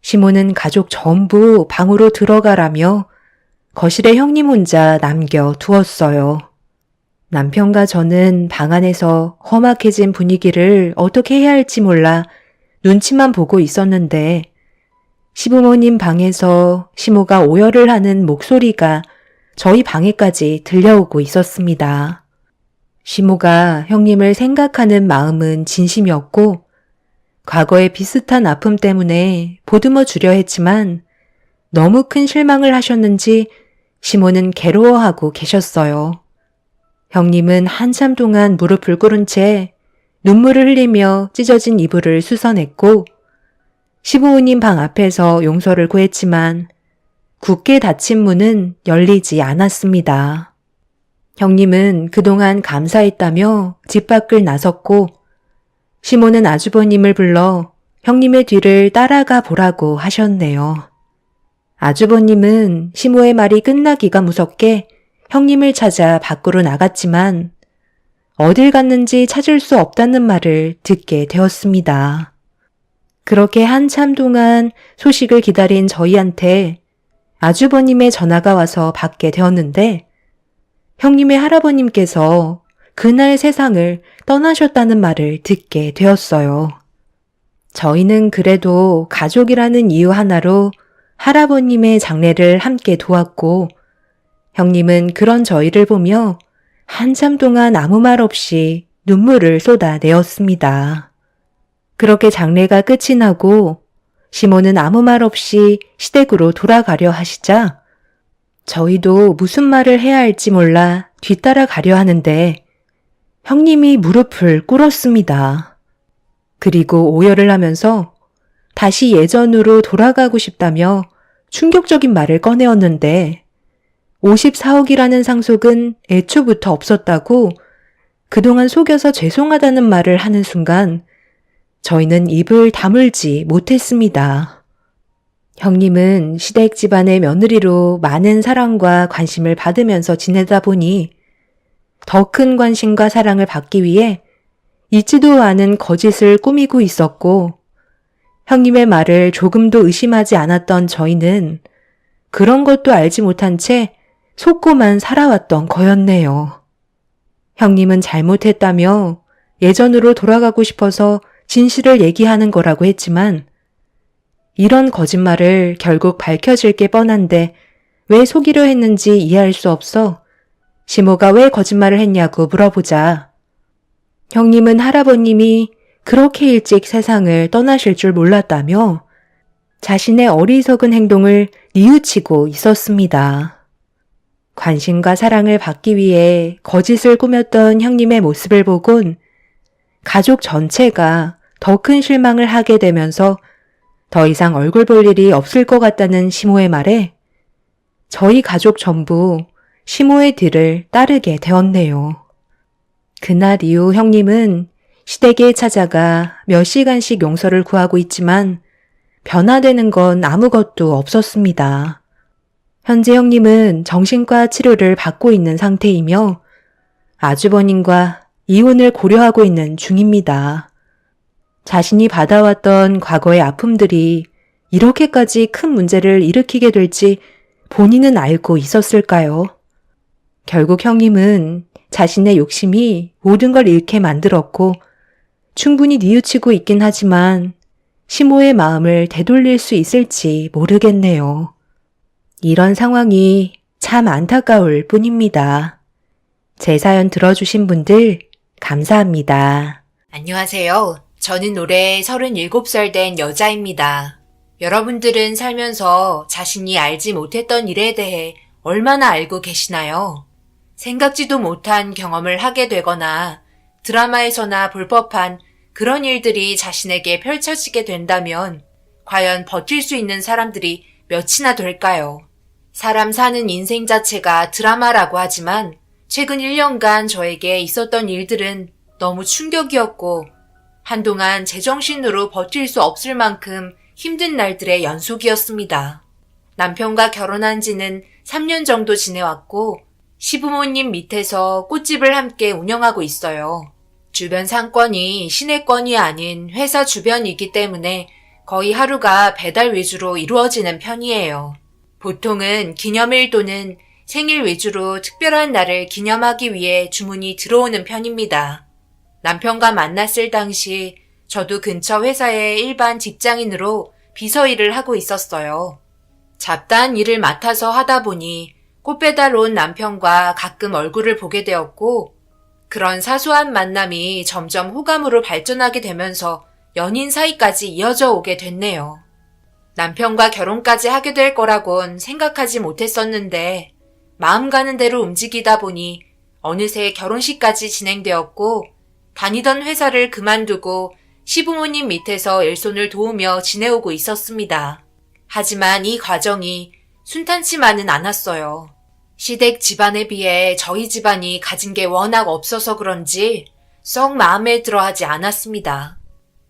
시모는 가족 전부 방으로 들어가라며 거실에 형님 혼자 남겨 두었어요. 남편과 저는 방 안에서 험악해진 분위기를 어떻게 해야 할지 몰라 눈치만 보고 있었는데 시부모님 방에서 시모가 오열을 하는 목소리가 저희 방에까지 들려오고 있었습니다. 시모가 형님을 생각하는 마음은 진심이었고 과거의 비슷한 아픔 때문에 보듬어 주려 했지만 너무 큰 실망을 하셨는지 시모는 괴로워하고 계셨어요. 형님은 한참 동안 무릎을 꿇은 채 눈물을 흘리며 찢어진 이불을 수선했고 시부모님 방 앞에서 용서를 구했지만 굳게 닫힌 문은 열리지 않았습니다. 형님은 그동안 감사했다며 집 밖을 나섰고 시모는 아주버님을 불러 형님의 뒤를 따라가 보라고 하셨네요. 아주버님은 시모의 말이 끝나기가 무섭게 형님을 찾아 밖으로 나갔지만 어딜 갔는지 찾을 수 없다는 말을 듣게 되었습니다. 그렇게 한참 동안 소식을 기다린 저희한테 아주버님의 전화가 와서 받게 되었는데 형님의 할아버님께서 그날 세상을 떠나셨다는 말을 듣게 되었어요. 저희는 그래도 가족이라는 이유 하나로 할아버님의 장례를 함께 도왔고 형님은 그런 저희를 보며 한참 동안 아무 말 없이 눈물을 쏟아내었습니다. 그렇게 장례가 끝이 나고 시모는 아무 말 없이 시댁으로 돌아가려 하시자 저희도 무슨 말을 해야 할지 몰라 뒤따라 가려 하는데 형님이 무릎을 꿇었습니다. 그리고 오열을 하면서 다시 예전으로 돌아가고 싶다며 충격적인 말을 꺼내었는데 54억이라는 상속은 애초부터 없었다고 그동안 속여서 죄송하다는 말을 하는 순간 저희는 입을 다물지 못했습니다. 형님은 시댁 집안의 며느리로 많은 사랑과 관심을 받으면서 지내다 보니 더 큰 관심과 사랑을 받기 위해 잊지도 않은 거짓을 꾸미고 있었고 형님의 말을 조금도 의심하지 않았던 저희는 그런 것도 알지 못한 채 속고만 살아왔던 거였네요. 형님은 잘못했다며 예전으로 돌아가고 싶어서 진실을 얘기하는 거라고 했지만 이런 거짓말을 결국 밝혀질 게 뻔한데 왜 속이려 했는지 이해할 수 없어 시모가 왜 거짓말을 했냐고 물어보자 형님은 할아버님이 그렇게 일찍 세상을 떠나실 줄 몰랐다며 자신의 어리석은 행동을 뉘우치고 있었습니다. 관심과 사랑을 받기 위해 거짓을 꾸몄던 형님의 모습을 보곤 가족 전체가 더 큰 실망을 하게 되면서 더 이상 얼굴 볼 일이 없을 것 같다는 시모의 말에 저희 가족 전부 시모의 뒤를 따르게 되었네요. 그날 이후 형님은 시댁에 찾아가 몇 시간씩 용서를 구하고 있지만 변화되는 건 아무것도 없었습니다. 현재 형님은 정신과 치료를 받고 있는 상태이며 아주버님과 이혼을 고려하고 있는 중입니다. 자신이 받아왔던 과거의 아픔들이 이렇게까지 큰 문제를 일으키게 될지 본인은 알고 있었을까요? 결국 형님은 자신의 욕심이 모든 걸 잃게 만들었고 충분히 뉘우치고 있긴 하지만 시모의 마음을 되돌릴 수 있을지 모르겠네요. 이런 상황이 참 안타까울 뿐입니다. 제 사연 들어주신 분들 감사합니다. 안녕하세요. 저는 올해 37살 된 여자입니다. 여러분들은 살면서 자신이 알지 못했던 일에 대해 얼마나 알고 계시나요? 생각지도 못한 경험을 하게 되거나 드라마에서나 볼 법한 그런 일들이 자신에게 펼쳐지게 된다면 과연 버틸 수 있는 사람들이 몇이나 될까요? 사람 사는 인생 자체가 드라마라고 하지만 최근 1년간 저에게 있었던 일들은 너무 충격이었고 한동안 제정신으로 버틸 수 없을 만큼 힘든 날들의 연속이었습니다. 남편과 결혼한 지는 3년 정도 지내왔고 시부모님 밑에서 꽃집을 함께 운영하고 있어요. 주변 상권이 시내권이 아닌 회사 주변이기 때문에 거의 하루가 배달 위주로 이루어지는 편이에요. 보통은 기념일 또는 생일 위주로 특별한 날을 기념하기 위해 주문이 들어오는 편입니다. 남편과 만났을 당시 저도 근처 회사의 일반 직장인으로 비서 일을 하고 있었어요. 잡다한 일을 맡아서 하다 보니 꽃 배달 온 남편과 가끔 얼굴을 보게 되었고 그런 사소한 만남이 점점 호감으로 발전하게 되면서 연인 사이까지 이어져 오게 됐네요. 남편과 결혼까지 하게 될 거라곤 생각하지 못했었는데 마음 가는 대로 움직이다 보니 어느새 결혼식까지 진행되었고 다니던 회사를 그만두고 시부모님 밑에서 일손을 도우며 지내오고 있었습니다. 하지만 이 과정이 순탄치만은 않았어요. 시댁 집안에 비해 저희 집안이 가진 게 워낙 없어서 그런지 썩 마음에 들어 하지 않았습니다.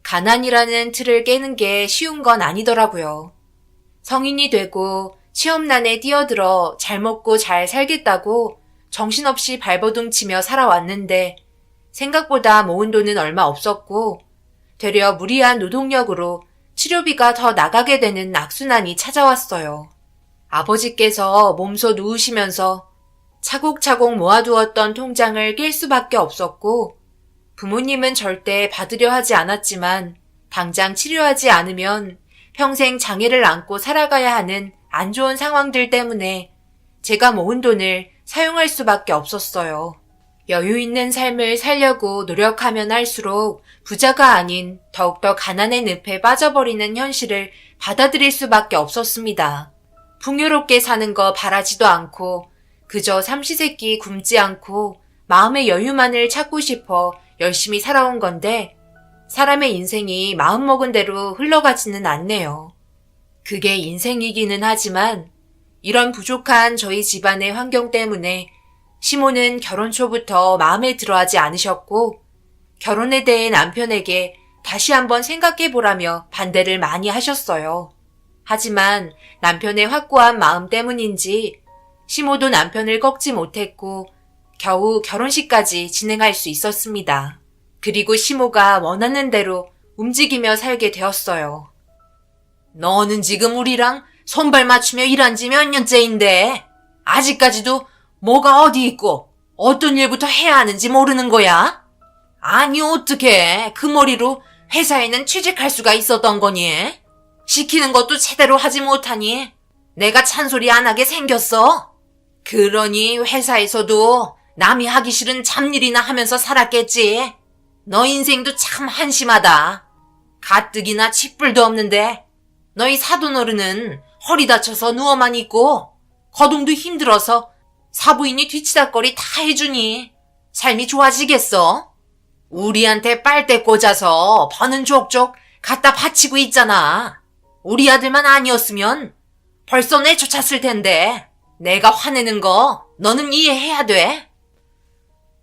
가난이라는 틀을 깨는 게 쉬운 건 아니더라고요. 성인이 되고 취업난에 뛰어들어 잘 먹고 잘 살겠다고 정신없이 발버둥 치며 살아왔는데 생각보다 모은 돈은 얼마 없었고 되려 무리한 노동력으로 치료비가 더 나가게 되는 악순환이 찾아왔어요. 아버지께서 몸소 누우시면서 차곡차곡 모아두었던 통장을 깰 수밖에 없었고 부모님은 절대 받으려 하지 않았지만 당장 치료하지 않으면 평생 장애를 안고 살아가야 하는 안 좋은 상황들 때문에 제가 모은 돈을 사용할 수밖에 없었어요. 여유 있는 삶을 살려고 노력하면 할수록 부자가 아닌 더욱더 가난의 늪에 빠져버리는 현실을 받아들일 수밖에 없었습니다. 풍요롭게 사는 거 바라지도 않고 그저 삼시세끼 굶지 않고 마음의 여유만을 찾고 싶어 열심히 살아온 건데 사람의 인생이 마음먹은 대로 흘러가지는 않네요. 그게 인생이기는 하지만 이런 부족한 저희 집안의 환경 때문에 시모는 결혼 초부터 마음에 들어하지 않으셨고 결혼에 대해 남편에게 다시 한번 생각해보라며 반대를 많이 하셨어요. 하지만 남편의 확고한 마음 때문인지 시모도 남편을 꺾지 못했고 겨우 결혼식까지 진행할 수 있었습니다. 그리고 시모가 원하는 대로 움직이며 살게 되었어요. 너는 지금 우리랑 손발 맞추며 일한 지 몇 년째인데 아직까지도 뭐가 어디 있고 어떤 일부터 해야 하는지 모르는 거야? 아니 어떡해. 그 머리로 회사에는 취직할 수가 있었던 거니? 시키는 것도 제대로 하지 못하니 내가 찬소리 안 하게 생겼어? 그러니 회사에서도 남이 하기 싫은 잡일이나 하면서 살았겠지. 너 인생도 참 한심하다. 가뜩이나 칫불도 없는데 너희 사돈어른은 허리 다쳐서 누워만 있고 거동도 힘들어서 사부인이 뒤치다거리 다 해주니 삶이 좋아지겠어? 우리한테 빨대 꽂아서 버는 족족 갖다 바치고 있잖아. 우리 아들만 아니었으면 벌써 내쫓았을 텐데 내가 화내는 거 너는 이해해야 돼.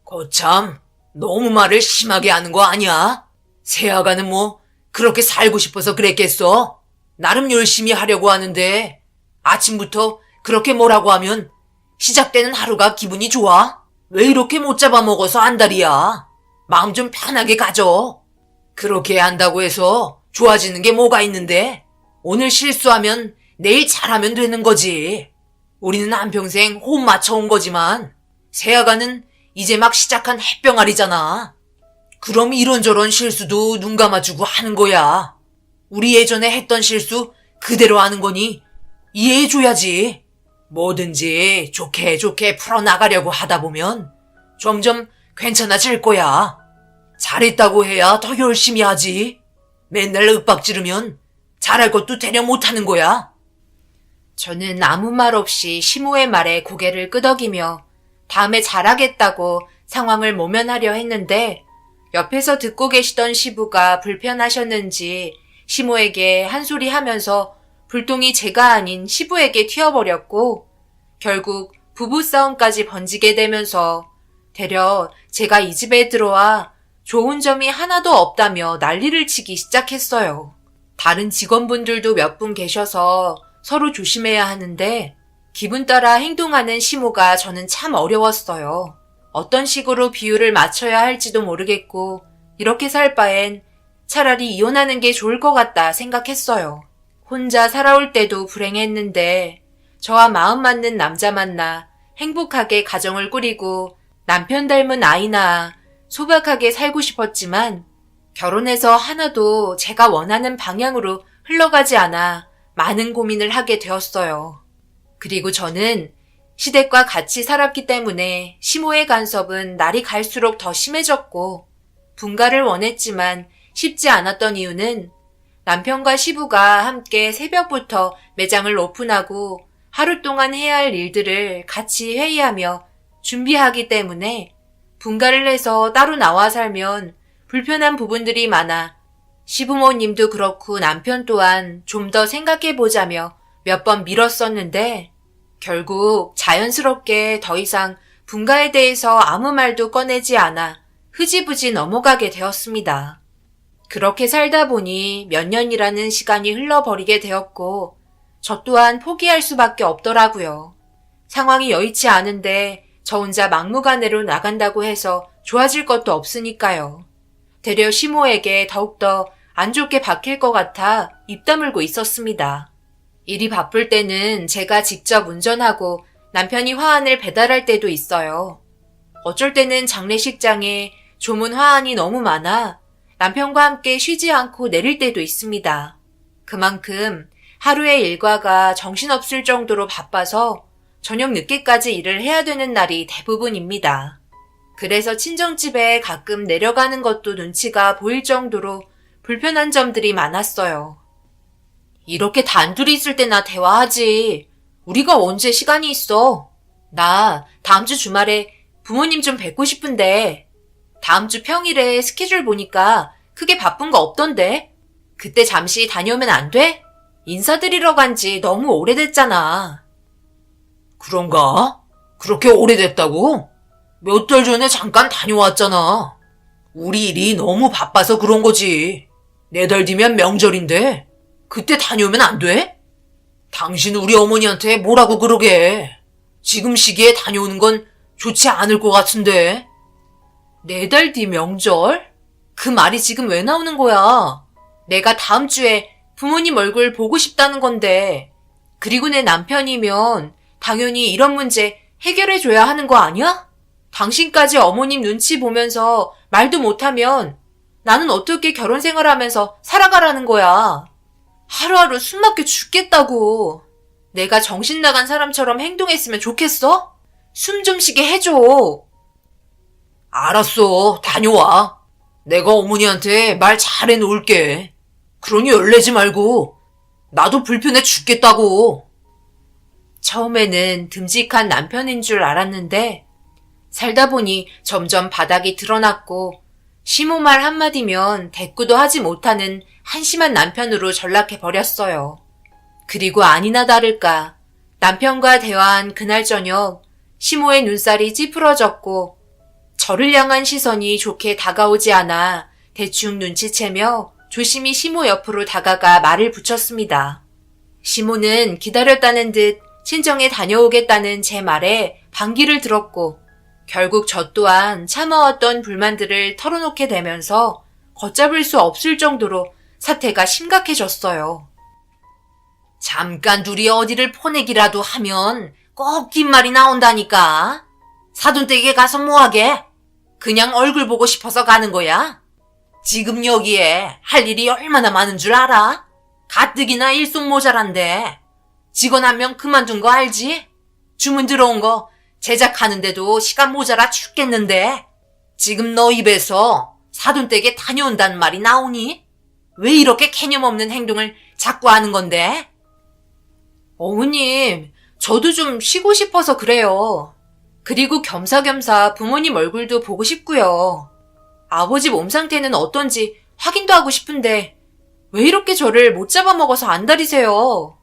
거참 너무 말을 심하게 하는 거 아니야? 새아가는 뭐 그렇게 살고 싶어서 그랬겠어? 나름 열심히 하려고 하는데 아침부터 그렇게 뭐라고 하면 시작되는 하루가 기분이 좋아? 왜 이렇게 못 잡아먹어서 안달이야? 마음 좀 편하게 가져. 그렇게 한다고 해서 좋아지는 게 뭐가 있는데 오늘 실수하면 내일 잘하면 되는 거지. 우리는 한평생 호흡 맞춰온 거지만 새아가는 이제 막 시작한 햇병아리잖아. 그럼 이런저런 실수도 눈 감아주고 하는 거야. 우리 예전에 했던 실수 그대로 하는 거니 이해해줘야지. 뭐든지 좋게 좋게 풀어나가려고 하다 보면 점점 괜찮아질 거야. 잘했다고 해야 더 열심히 하지. 맨날 윽박지르면 잘할 것도 되려 못하는 거야. 저는 아무 말 없이 시모의 말에 고개를 끄덕이며 다음에 잘하겠다고 상황을 모면하려 했는데 옆에서 듣고 계시던 시부가 불편하셨는지 시모에게 한 소리 하면서 불똥이 제가 아닌 시부에게 튀어버렸고 결국 부부싸움까지 번지게 되면서 되려 제가 이 집에 들어와 좋은 점이 하나도 없다며 난리를 치기 시작했어요. 다른 직원분들도 몇 분 계셔서 서로 조심해야 하는데 기분 따라 행동하는 시모가 저는 참 어려웠어요. 어떤 식으로 비율을 맞춰야 할지도 모르겠고 이렇게 살 바엔 차라리 이혼하는 게 좋을 것 같다 생각했어요. 혼자 살아올 때도 불행했는데 저와 마음 맞는 남자 만나 행복하게 가정을 꾸리고 남편 닮은 아이 낳아 소박하게 살고 싶었지만 결혼해서 하나도 제가 원하는 방향으로 흘러가지 않아 많은 고민을 하게 되었어요. 그리고 저는 시댁과 같이 살았기 때문에 시모의 간섭은 날이 갈수록 더 심해졌고 분가를 원했지만 쉽지 않았던 이유는 남편과 시부가 함께 새벽부터 매장을 오픈하고 하루 동안 해야 할 일들을 같이 회의하며 준비하기 때문에 분가를 해서 따로 나와 살면 불편한 부분들이 많아 시부모님도 그렇고 남편 또한 좀 더 생각해보자며 몇 번 미뤘었는데 결국 자연스럽게 더 이상 분가에 대해서 아무 말도 꺼내지 않아 흐지부지 넘어가게 되었습니다. 그렇게 살다 보니 몇 년이라는 시간이 흘러버리게 되었고, 저 또한 포기할 수밖에 없더라고요. 상황이 여의치 않은데 저 혼자 막무가내로 나간다고 해서 좋아질 것도 없으니까요. 되려 시모에게 더욱더 안 좋게 박힐 것 같아 입 다물고 있었습니다. 일이 바쁠 때는 제가 직접 운전하고 남편이 화환을 배달할 때도 있어요. 어쩔 때는 장례식장에 조문 화환이 너무 많아 남편과 함께 쉬지 않고 내릴 때도 있습니다. 그만큼 하루의 일과가 정신없을 정도로 바빠서 저녁 늦게까지 일을 해야 되는 날이 대부분입니다. 그래서 친정집에 가끔 내려가는 것도 눈치가 보일 정도로 불편한 점들이 많았어요. 이렇게 단둘이 있을 때나 대화하지. 우리가 언제 시간이 있어? 나 다음 주 주말에 부모님 좀 뵙고 싶은데 다음 주 평일에 스케줄 보니까 크게 바쁜 거 없던데? 그때 잠시 다녀오면 안 돼? 인사드리러 간 지 너무 오래됐잖아. 그런가? 그렇게 오래됐다고? 몇 달 전에 잠깐 다녀왔잖아. 우리 일이 너무 바빠서 그런 거지. 4달 뒤면 명절인데 그때 다녀오면 안 돼? 당신 우리 어머니한테 뭐라고 그러게. 지금 시기에 다녀오는 건 좋지 않을 것 같은데. 4달 뒤 명절? 그 말이 지금 왜 나오는 거야? 내가 다음 주에 부모님 얼굴 보고 싶다는 건데, 그리고 내 남편이면 당연히 이런 문제 해결해줘야 하는 거 아니야? 당신까지 어머님 눈치 보면서 말도 못하면 나는 어떻게 결혼 생활하면서 살아가라는 거야. 하루하루 숨 막혀 죽겠다고. 내가 정신 나간 사람처럼 행동했으면 좋겠어? 숨 좀 쉬게 해줘. 알았어, 다녀와. 내가 어머니한테 말 잘해 놓을게. 그러니 열내지 말고. 나도 불편해 죽겠다고. 처음에는 듬직한 남편인 줄 알았는데 살다 보니 점점 바닥이 드러났고 시모 말 한마디면 대꾸도 하지 못하는 한심한 남편으로 전락해버렸어요. 그리고 아니나 다를까 남편과 대화한 그날 저녁 시모의 눈살이 찌푸러졌고 저를 향한 시선이 좋게 다가오지 않아 대충 눈치채며 조심히 시모 옆으로 다가가 말을 붙였습니다. 시모는 기다렸다는 듯 친정에 다녀오겠다는 제 말에 반기를 들었고 결국 저 또한 참아왔던 불만들을 털어놓게 되면서 걷잡을 수 없을 정도로 사태가 심각해졌어요. 잠깐 둘이 어디를 포내기라도 하면 꼭 뒷말이 나온다니까. 사돈댁에 가서 뭐하게? 그냥 얼굴 보고 싶어서 가는 거야? 지금 여기에 할 일이 얼마나 많은 줄 알아? 가뜩이나 일손 모자란데. 직원 1명 그만둔 거 알지? 주문 들어온 거 제작하는데도 시간 모자라 죽겠는데. 지금 너 입에서 사돈댁에 다녀온다는 말이 나오니? 왜 이렇게 개념 없는 행동을 자꾸 하는 건데? 어머님, 저도 좀 쉬고 싶어서 그래요. 그리고 겸사겸사 부모님 얼굴도 보고 싶고요. 아버지 몸 상태는 어떤지 확인도 하고 싶은데 왜 이렇게 저를 못 잡아먹어서 안달이세요?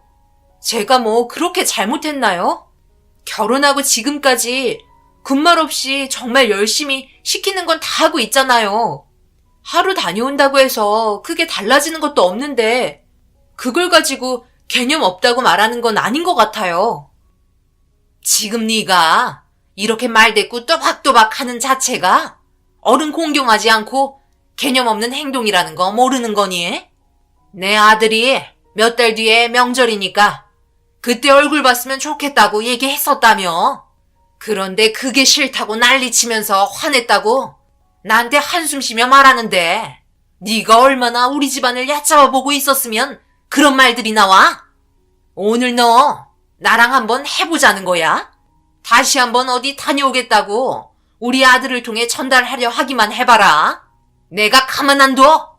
제가 뭐 그렇게 잘못했나요? 결혼하고 지금까지 군말 없이 정말 열심히 시키는 건 다 하고 있잖아요. 하루 다녀온다고 해서 크게 달라지는 것도 없는데 그걸 가지고 개념 없다고 말하는 건 아닌 것 같아요. 지금 네가 이렇게 말대꾸 또박또박 하는 자체가 어른 공경하지 않고 개념 없는 행동이라는 거 모르는 거니? 내 아들이 몇 달 뒤에 명절이니까 그때 얼굴 봤으면 좋겠다고 얘기했었다며. 그런데 그게 싫다고 난리치면서 화냈다고 나한테 한숨 쉬며 말하는데 네가 얼마나 우리 집안을 얕잡아 보고 있었으면 그런 말들이 나와? 오늘 너 나랑 한번 해보자는 거야? 다시 한번 어디 다녀오겠다고 우리 아들을 통해 전달하려 하기만 해봐라. 내가 가만 안 둬.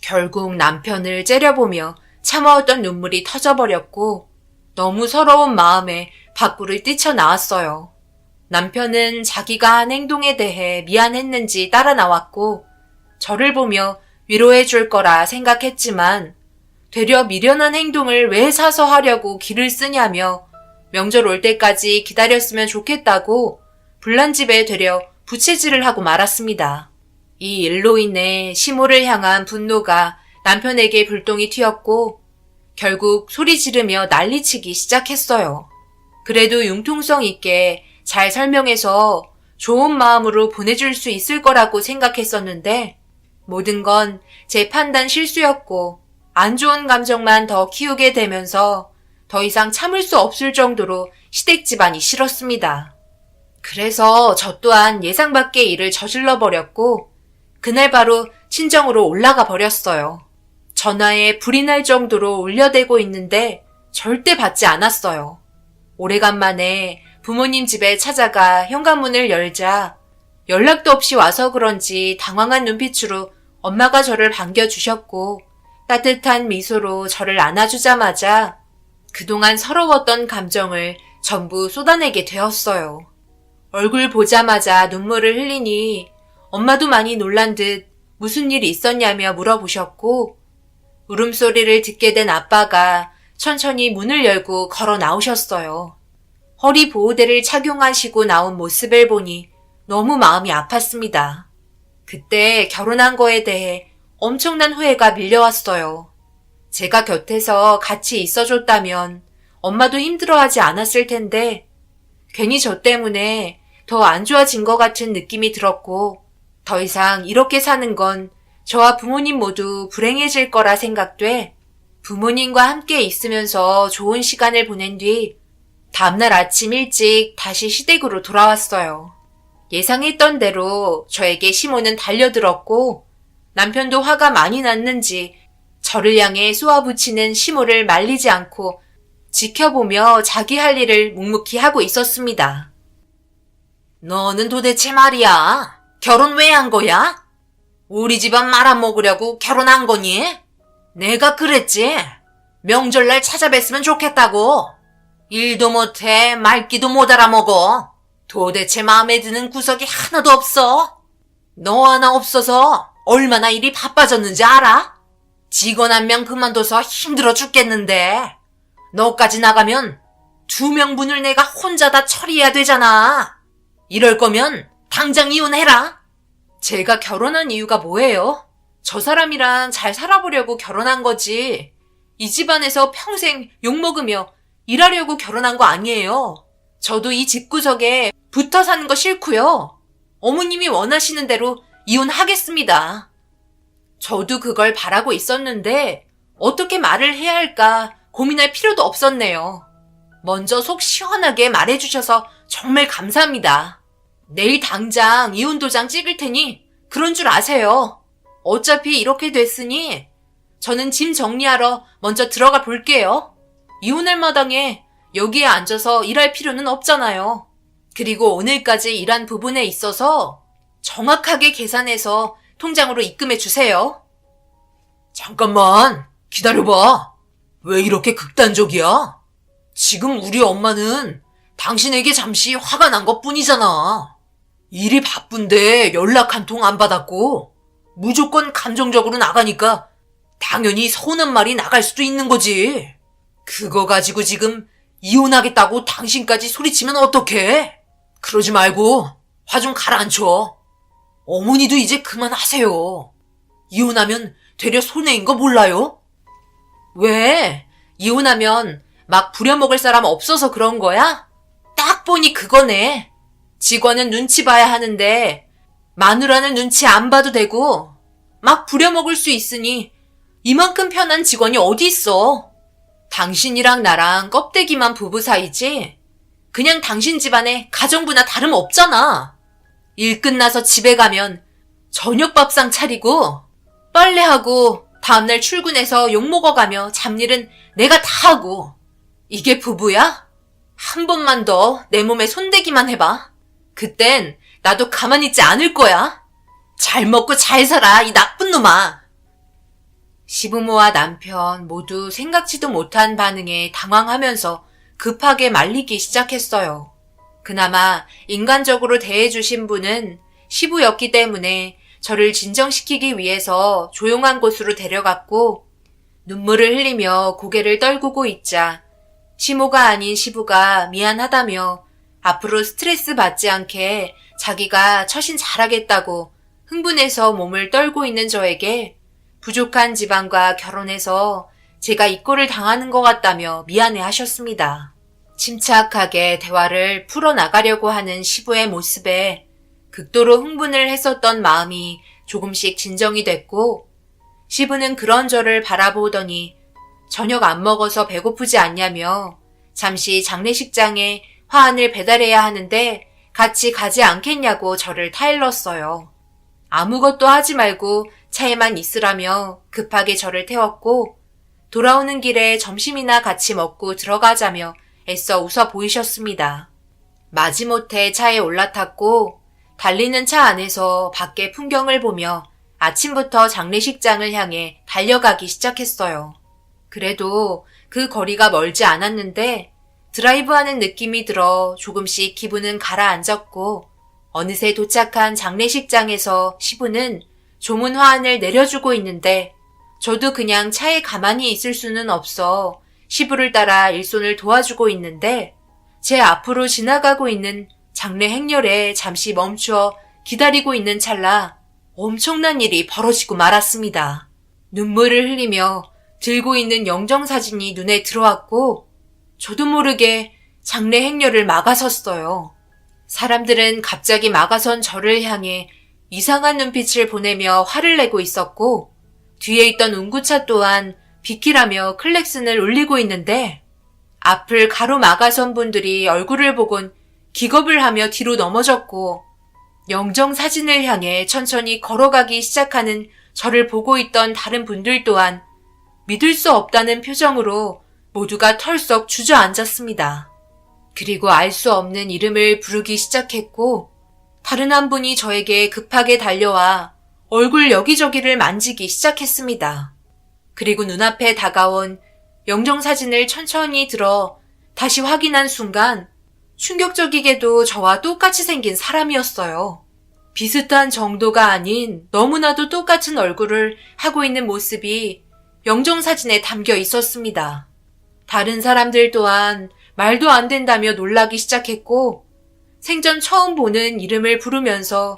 결국 남편을 째려보며 참아왔던 눈물이 터져버렸고 너무 서러운 마음에 밖으로 뛰쳐나왔어요. 남편은 자기가 한 행동에 대해 미안했는지 따라 나왔고 저를 보며 위로해 줄 거라 생각했지만 되려 미련한 행동을 왜 사서 하려고 기를 쓰냐며 명절 올 때까지 기다렸으면 좋겠다고 불난 집에 되려 부채질을 하고 말았습니다. 이 일로 인해 시모를 향한 분노가 남편에게 불똥이 튀었고 결국 소리 지르며 난리치기 시작했어요. 그래도 융통성 있게 잘 설명해서 좋은 마음으로 보내줄 수 있을 거라고 생각했었는데 모든 건 제 판단 실수였고 안 좋은 감정만 더 키우게 되면서 더 이상 참을 수 없을 정도로 시댁 집안이 싫었습니다. 그래서 저 또한 예상 밖의 일을 저질러 버렸고 그날 바로 친정으로 올라가 버렸어요. 전화에 불이 날 정도로 울려대고 있는데 절대 받지 않았어요. 오래간만에 부모님 집에 찾아가 현관문을 열자 연락도 없이 와서 그런지 당황한 눈빛으로 엄마가 저를 반겨주셨고 따뜻한 미소로 저를 안아주자마자 그동안 서러웠던 감정을 전부 쏟아내게 되었어요. 얼굴 보자마자 눈물을 흘리니 엄마도 많이 놀란 듯 무슨 일이 있었냐며 물어보셨고 울음소리를 듣게 된 아빠가 천천히 문을 열고 걸어 나오셨어요. 허리 보호대를 착용하시고 나온 모습을 보니 너무 마음이 아팠습니다. 그때 결혼한 거에 대해 엄청난 후회가 밀려왔어요. 제가 곁에서 같이 있어줬다면 엄마도 힘들어하지 않았을 텐데 괜히 저 때문에 더 안 좋아진 것 같은 느낌이 들었고 더 이상 이렇게 사는 건 저와 부모님 모두 불행해질 거라 생각돼 부모님과 함께 있으면서 좋은 시간을 보낸 뒤 다음날 아침 일찍 다시 시댁으로 돌아왔어요. 예상했던 대로 저에게 시모는 달려들었고 남편도 화가 많이 났는지 저를 향해 쏘아붙이는 시모를 말리지 않고 지켜보며 자기 할 일을 묵묵히 하고 있었습니다. 너는 도대체 말이야, 결혼 왜 한 거야? 우리 집안 말아먹으려고 결혼한 거니? 내가 그랬지. 명절날 찾아뵀으면 좋겠다고. 일도 못해 말귀도 못 알아먹어. 도대체 마음에 드는 구석이 하나도 없어. 너 하나 없어서 얼마나 일이 바빠졌는지 알아? 직원 한 명 그만둬서 힘들어 죽겠는데 너까지 나가면 2명분을 내가 혼자 다 처리해야 되잖아. 이럴 거면 당장 이혼해라. 제가 결혼한 이유가 뭐예요? 저 사람이랑 잘 살아보려고 결혼한 거지. 이 집안에서 평생 욕먹으며 일하려고 결혼한 거 아니에요. 저도 이 집구석에 붙어 사는 거 싫고요. 어머님이 원하시는 대로 이혼하겠습니다. 저도 그걸 바라고 있었는데 어떻게 말을 해야 할까 고민할 필요도 없었네요. 먼저 속 시원하게 말해주셔서 정말 감사합니다. 내일 당장 이혼 도장 찍을 테니 그런 줄 아세요. 어차피 이렇게 됐으니 저는 짐 정리하러 먼저 들어가 볼게요. 이혼할 마당에 여기에 앉아서 일할 필요는 없잖아요. 그리고 오늘까지 일한 부분에 있어서 정확하게 계산해서 통장으로 입금해 주세요. 잠깐만, 기다려봐. 왜 이렇게 극단적이야? 지금 우리 엄마는 당신에게 잠시 화가 난 것뿐이잖아. 일이 바쁜데 연락 한 통 안 받았고 무조건 감정적으로 나가니까 당연히 서운한 말이 나갈 수도 있는 거지. 그거 가지고 지금 이혼하겠다고 당신까지 소리치면 어떡해? 그러지 말고 화 좀 가라앉혀. 어머니도 이제 그만하세요. 이혼하면 되려 손해인 거 몰라요? 왜? 이혼하면 막 부려먹을 사람 없어서 그런 거야? 딱 보니 그거네. 직원은 눈치 봐야 하는데 마누라는 눈치 안 봐도 되고 막 부려먹을 수 있으니 이만큼 편한 직원이 어디 있어. 당신이랑 나랑 껍데기만 부부 사이지 그냥 당신 집안에 가정부나 다름없잖아. 일 끝나서 집에 가면 저녁 밥상 차리고 빨래하고 다음날 출근해서 욕먹어가며 잡일은 내가 다 하고 이게 부부야? 한 번만 더 내 몸에 손대기만 해봐. 그땐 나도 가만히 있지 않을 거야. 잘 먹고 잘 살아, 이 나쁜 놈아. 시부모와 남편 모두 생각지도 못한 반응에 당황하면서 급하게 말리기 시작했어요. 그나마 인간적으로 대해주신 분은 시부였기 때문에 저를 진정시키기 위해서 조용한 곳으로 데려갔고 눈물을 흘리며 고개를 떨구고 있자 시모가 아닌 시부가 미안하다며 앞으로 스트레스 받지 않게 자기가 처신 잘하겠다고 흥분해서 몸을 떨고 있는 저에게 부족한 지방과 결혼해서 제가 이 꼴을 당하는 것 같다며 미안해 하셨습니다. 침착하게 대화를 풀어나가려고 하는 시부의 모습에 극도로 흥분을 했었던 마음이 조금씩 진정이 됐고, 시부는 그런 저를 바라보더니 저녁 안 먹어서 배고프지 않냐며 잠시 장례식장에 화환을 배달해야 하는데 같이 가지 않겠냐고 저를 타일렀어요. 아무것도 하지 말고 차에만 있으라며 급하게 저를 태웠고, 돌아오는 길에 점심이나 같이 먹고 들어가자며 애써 웃어 보이셨습니다. 마지못해 차에 올라탔고 달리는 차 안에서 밖의 풍경을 보며 아침부터 장례식장을 향해 달려가기 시작했어요. 그래도 그 거리가 멀지 않았는데 드라이브하는 느낌이 들어 조금씩 기분은 가라앉았고, 어느새 도착한 장례식장에서 시부는 조문 화환을 내려주고 있는데 저도 그냥 차에 가만히 있을 수는 없어 시부를 따라 일손을 도와주고 있는데, 제 앞으로 지나가고 있는 장례 행렬에 잠시 멈추어 기다리고 있는 찰나 엄청난 일이 벌어지고 말았습니다. 눈물을 흘리며 들고 있는 영정사진이 눈에 들어왔고, 저도 모르게 장례 행렬을 막아섰어요. 사람들은 갑자기 막아선 저를 향해 이상한 눈빛을 보내며 화를 내고 있었고, 뒤에 있던 운구차 또한 비키라며 클렉슨을 울리고 있는데, 앞을 가로막아선 분들이 얼굴을 보곤 기겁을 하며 뒤로 넘어졌고, 영정사진을 향해 천천히 걸어가기 시작하는 저를 보고 있던 다른 분들 또한 믿을 수 없다는 표정으로 모두가 털썩 주저앉았습니다. 그리고 알 수 없는 이름을 부르기 시작했고, 다른 한 분이 저에게 급하게 달려와 얼굴 여기저기를 만지기 시작했습니다. 그리고 눈앞에 다가온 영정사진을 천천히 들어 다시 확인한 순간 충격적이게도 저와 똑같이 생긴 사람이었어요. 비슷한 정도가 아닌 너무나도 똑같은 얼굴을 하고 있는 모습이 영정사진에 담겨 있었습니다. 다른 사람들 또한 말도 안 된다며 놀라기 시작했고, 생전 처음 보는 이름을 부르면서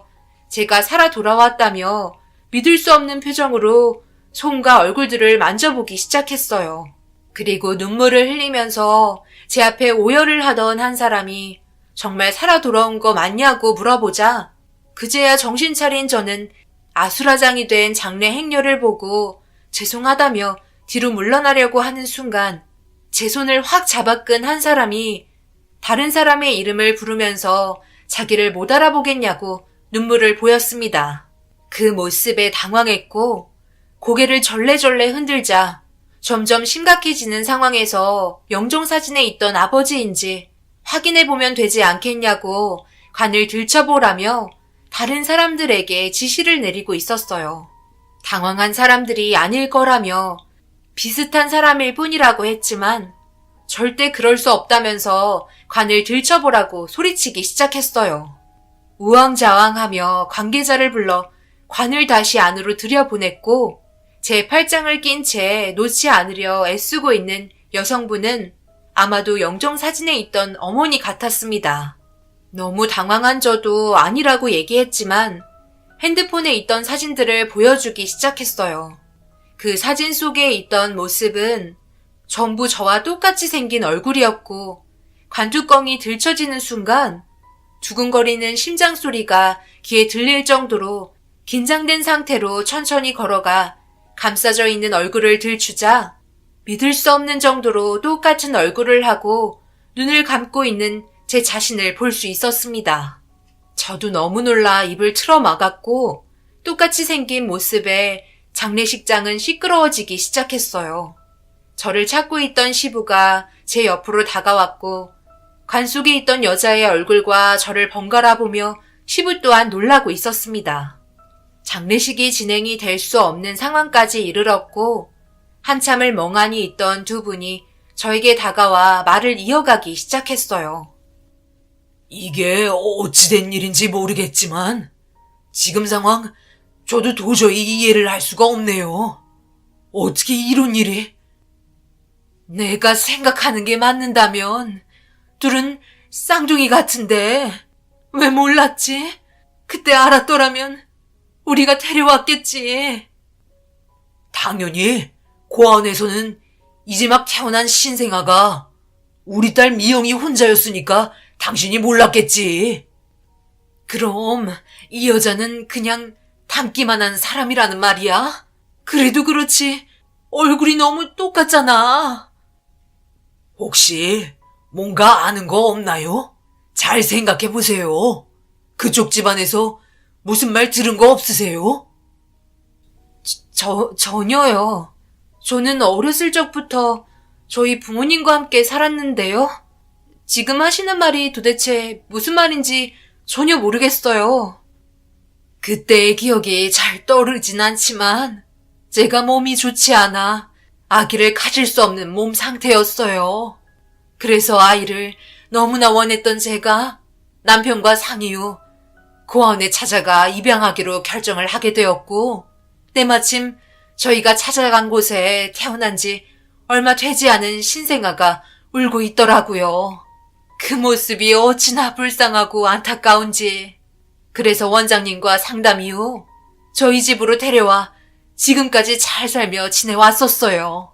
제가 살아 돌아왔다며 믿을 수 없는 표정으로 손과 얼굴들을 만져보기 시작했어요. 그리고 눈물을 흘리면서 제 앞에 오열을 하던 한 사람이 정말 살아 돌아온 거 맞냐고 물어보자, 그제야 정신 차린 저는 아수라장이 된 장례 행렬을 보고 죄송하다며 뒤로 물러나려고 하는 순간 제 손을 확 잡아끈 한 사람이 다른 사람의 이름을 부르면서 자기를 못 알아보겠냐고 눈물을 보였습니다. 그 모습에 당황했고 고개를 절레절레 흔들자 점점 심각해지는 상황에서 영정사진에 있던 아버지인지 확인해보면 되지 않겠냐고 관을 들춰보라며 다른 사람들에게 지시를 내리고 있었어요. 당황한 사람들이 아닐 거라며 비슷한 사람일 뿐이라고 했지만 절대 그럴 수 없다면서 관을 들춰보라고 소리치기 시작했어요. 우왕좌왕하며 관계자를 불러 관을 다시 안으로 들여보냈고, 제 팔짱을 낀 채 놓지 않으려 애쓰고 있는 여성분은 아마도 영정사진에 있던 어머니 같았습니다. 너무 당황한 저도 아니라고 얘기했지만 핸드폰에 있던 사진들을 보여주기 시작했어요. 그 사진 속에 있던 모습은 전부 저와 똑같이 생긴 얼굴이었고, 관뚜껑이 들춰지는 순간 두근거리는 심장 소리가 귀에 들릴 정도로 긴장된 상태로 천천히 걸어가 감싸져 있는 얼굴을 들추자 믿을 수 없는 정도로 똑같은 얼굴을 하고 눈을 감고 있는 제 자신을 볼 수 있었습니다. 저도 너무 놀라 입을 틀어 막았고 똑같이 생긴 모습에 장례식장은 시끄러워지기 시작했어요. 저를 찾고 있던 시부가 제 옆으로 다가왔고 관 속에 있던 여자의 얼굴과 저를 번갈아 보며 시부 또한 놀라고 있었습니다. 장례식이 진행이 될 수 없는 상황까지 이르렀고 한참을 멍하니 있던 두 분이 저에게 다가와 말을 이어가기 시작했어요. 이게 어찌된 일인지 모르겠지만 지금 상황 저도 도저히 이해를 할 수가 없네요. 어떻게 이런 일이? 내가 생각하는 게 맞는다면 둘은 쌍둥이 같은데 왜 몰랐지? 그때 알았더라면 우리가 데려왔겠지. 당연히 고아원에서는 이제 막 태어난 신생아가 우리 딸 미영이 혼자였으니까 당신이 몰랐겠지. 그럼 이 여자는 그냥 닮기만 한 사람이라는 말이야? 그래도 그렇지 얼굴이 너무 똑같잖아. 혹시 뭔가 아는 거 없나요? 잘 생각해 보세요. 그쪽 집안에서 무슨 말 들은 거 없으세요? 전혀요. 저는 어렸을 적부터 저희 부모님과 함께 살았는데요. 지금 하시는 말이 도대체 무슨 말인지 전혀 모르겠어요. 그때의 기억이 잘 떠오르진 않지만 제가 몸이 좋지 않아 아기를 가질 수 없는 몸 상태였어요. 그래서 아이를 너무나 원했던 제가 남편과 상의 후 고아원에 찾아가 입양하기로 결정을 하게 되었고 때마침 저희가 찾아간 곳에 태어난 지 얼마 되지 않은 신생아가 울고 있더라고요. 그 모습이 어찌나 불쌍하고 안타까운지. 그래서 원장님과 상담 이후 저희 집으로 데려와 지금까지 잘 살며 지내왔었어요.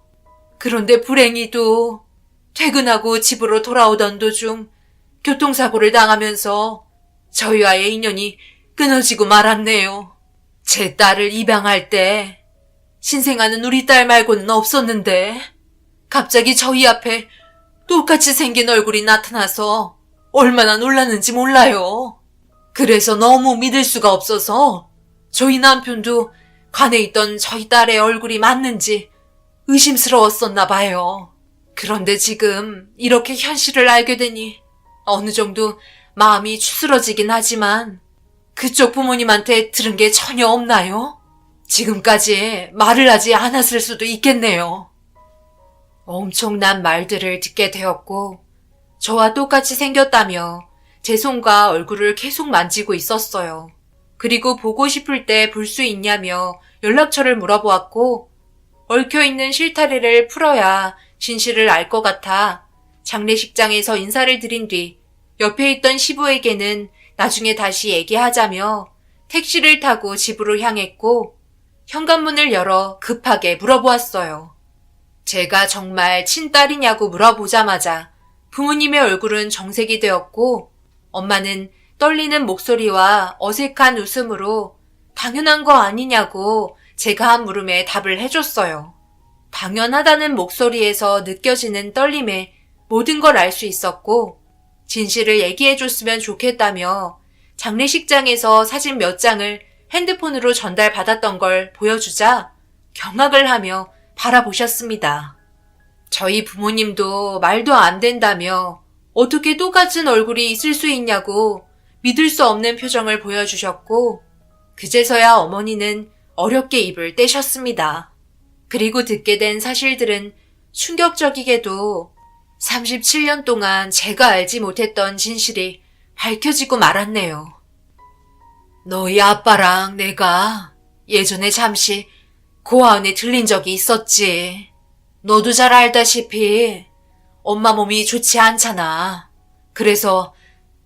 그런데 불행히도 퇴근하고 집으로 돌아오던 도중 교통사고를 당하면서 저희와의 인연이 끊어지고 말았네요. 제 딸을 입양할 때 신생아는 우리 딸 말고는 없었는데 갑자기 저희 앞에 똑같이 생긴 얼굴이 나타나서 얼마나 놀랐는지 몰라요. 그래서 너무 믿을 수가 없어서 저희 남편도 관에 있던 저희 딸의 얼굴이 맞는지 의심스러웠었나 봐요. 그런데 지금 이렇게 현실을 알게 되니 어느 정도 마음이 추스러지긴 하지만 그쪽 부모님한테 들은 게 전혀 없나요? 지금까지 말을 하지 않았을 수도 있겠네요. 엄청난 말들을 듣게 되었고 저와 똑같이 생겼다며 제 손과 얼굴을 계속 만지고 있었어요. 그리고 보고 싶을 때 볼 수 있냐며 연락처를 물어보았고 얽혀있는 실타래를 풀어야 진실을 알 것 같아 장례식장에서 인사를 드린 뒤 옆에 있던 시부에게는 나중에 다시 얘기하자며 택시를 타고 집으로 향했고 현관문을 열어 급하게 물어보았어요. 제가 정말 친딸이냐고 물어보자마자 부모님의 얼굴은 정색이 되었고 엄마는 떨리는 목소리와 어색한 웃음으로 당연한 거 아니냐고 제가 한 물음에 답을 해줬어요. 당연하다는 목소리에서 느껴지는 떨림에 모든 걸 알 수 있었고 진실을 얘기해줬으면 좋겠다며 장례식장에서 사진 몇 장을 핸드폰으로 전달받았던 걸 보여주자 경악을 하며 바라보셨습니다. 저희 부모님도 말도 안 된다며 어떻게 똑같은 얼굴이 있을 수 있냐고 믿을 수 없는 표정을 보여주셨고 그제서야 어머니는 어렵게 입을 떼셨습니다. 그리고 듣게 된 사실들은 충격적이게도 37년 동안 제가 알지 못했던 진실이 밝혀지고 말았네요. 너희 아빠랑 내가 예전에 잠시 고아원에 들린 적이 있었지. 너도 잘 알다시피 엄마 몸이 좋지 않잖아. 그래서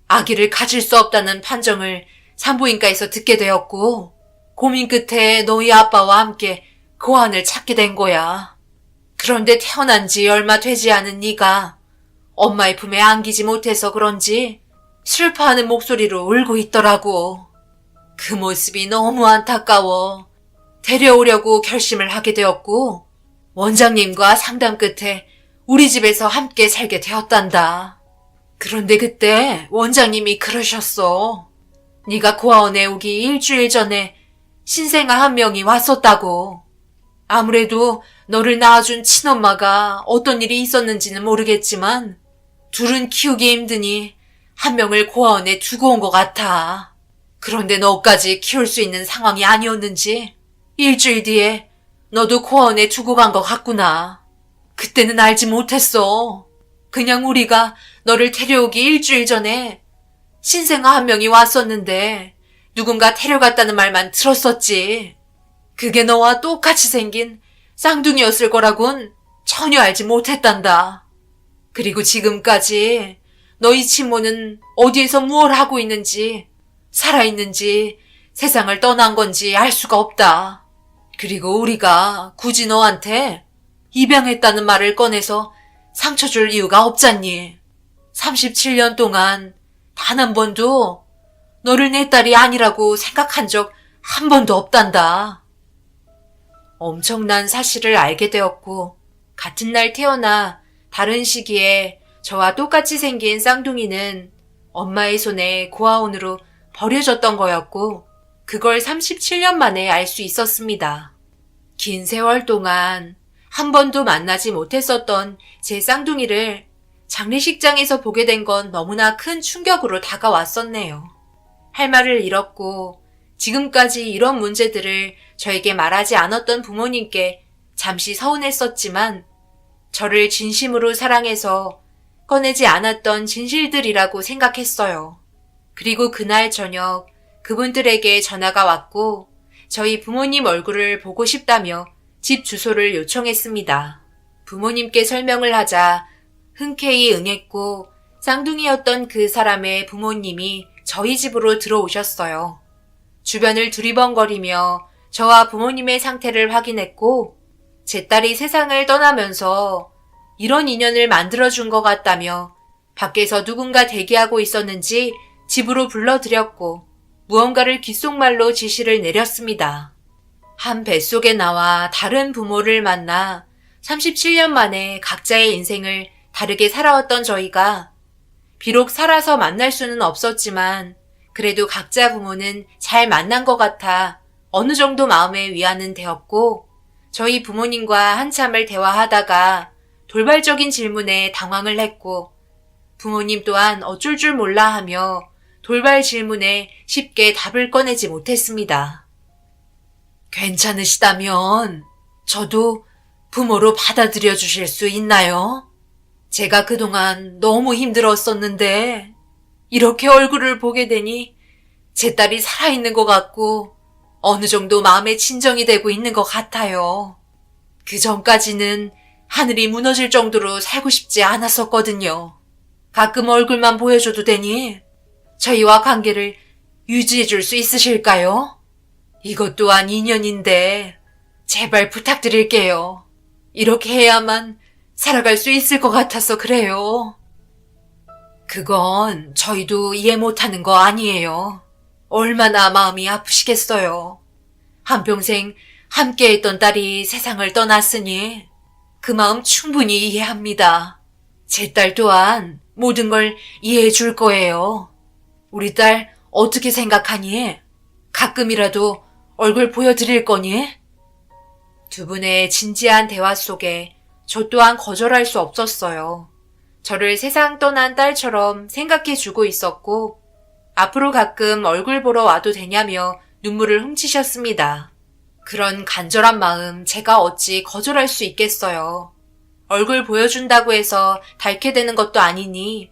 아기를 가질 수 없다는 판정을 산부인과에서 듣게 되었고 고민 끝에 너희 아빠와 함께 고아원을 찾게 된 거야. 그런데 태어난 지 얼마 되지 않은 네가 엄마의 품에 안기지 못해서 그런지 슬퍼하는 목소리로 울고 있더라고. 그 모습이 너무 안타까워 데려오려고 결심을 하게 되었고 원장님과 상담 끝에 우리 집에서 함께 살게 되었단다. 그런데 그때 원장님이 그러셨어. 네가 고아원에 오기 일주일 전에 신생아 한 명이 왔었다고. 아무래도 너를 낳아준 친엄마가 어떤 일이 있었는지는 모르겠지만 둘은 키우기 힘드니 한 명을 고아원에 두고 온 것 같아. 그런데 너까지 키울 수 있는 상황이 아니었는지 일주일 뒤에 너도 고아원에 두고 간 것 같구나. 그때는 알지 못했어. 그냥 우리가 너를 데려오기 일주일 전에 신생아 한 명이 왔었는데 누군가 데려갔다는 말만 들었었지. 그게 너와 똑같이 생긴 쌍둥이였을 거라곤 전혀 알지 못했단다. 그리고 지금까지 너희 친모는 어디에서 무엇을 하고 있는지 살아있는지 세상을 떠난 건지 알 수가 없다. 그리고 우리가 굳이 너한테 입양했다는 말을 꺼내서 상처 줄 이유가 없잖니. 37년 동안 단 한 번도 너를 내 딸이 아니라고 생각한 적 한 번도 없단다. 엄청난 사실을 알게 되었고 같은 날 태어나 다른 시기에 저와 똑같이 생긴 쌍둥이는 엄마의 손에 고아원으로 버려졌던 거였고 그걸 37년 만에 알 수 있었습니다. 긴 세월 동안 한 번도 만나지 못했었던 제 쌍둥이를 장례식장에서 보게 된 건 너무나 큰 충격으로 다가왔었네요. 할 말을 잃었고 지금까지 이런 문제들을 저에게 말하지 않았던 부모님께 잠시 서운했었지만 저를 진심으로 사랑해서 꺼내지 않았던 진실들이라고 생각했어요. 그리고 그날 저녁 그분들에게 전화가 왔고 저희 부모님 얼굴을 보고 싶다며 집 주소를 요청했습니다. 부모님께 설명을 하자 흔쾌히 응했고 쌍둥이였던 그 사람의 부모님이 저희 집으로 들어오셨어요. 주변을 두리번거리며 저와 부모님의 상태를 확인했고 제 딸이 세상을 떠나면서 이런 인연을 만들어준 것 같다며 밖에서 누군가 대기하고 있었는지 집으로 불러들였고 무언가를 귓속말로 지시를 내렸습니다. 한 뱃속에 나와 다른 부모를 만나 37년 만에 각자의 인생을 다르게 살아왔던 저희가 비록 살아서 만날 수는 없었지만 그래도 각자 부모는 잘 만난 것 같아 어느 정도 마음의 위안은 되었고 저희 부모님과 한참을 대화하다가 돌발적인 질문에 당황을 했고 부모님 또한 어쩔 줄 몰라 하며 돌발 질문에 쉽게 답을 꺼내지 못했습니다. 괜찮으시다면 저도 부모로 받아들여 주실 수 있나요? 제가 그동안 너무 힘들었었는데 이렇게 얼굴을 보게 되니 제 딸이 살아있는 것 같고 어느 정도 마음에 진정이 되고 있는 것 같아요. 그 전까지는 하늘이 무너질 정도로 살고 싶지 않았었거든요. 가끔 얼굴만 보여줘도 되니 저희와 관계를 유지해 줄 수 있으실까요? 이것 또한 인연인데 제발 부탁드릴게요. 이렇게 해야만 살아갈 수 있을 것 같아서 그래요. 그건 저희도 이해 못하는 거 아니에요. 얼마나 마음이 아프시겠어요. 한평생 함께했던 딸이 세상을 떠났으니 그 마음 충분히 이해합니다. 제 딸 또한 모든 걸 이해해 줄 거예요. 우리 딸 어떻게 생각하니? 가끔이라도 얼굴 보여드릴 거니? 두 분의 진지한 대화 속에 저 또한 거절할 수 없었어요. 저를 세상 떠난 딸처럼 생각해주고 있었고 앞으로 가끔 얼굴 보러 와도 되냐며 눈물을 훔치셨습니다. 그런 간절한 마음 제가 어찌 거절할 수 있겠어요. 얼굴 보여준다고 해서 닳게 되는 것도 아니니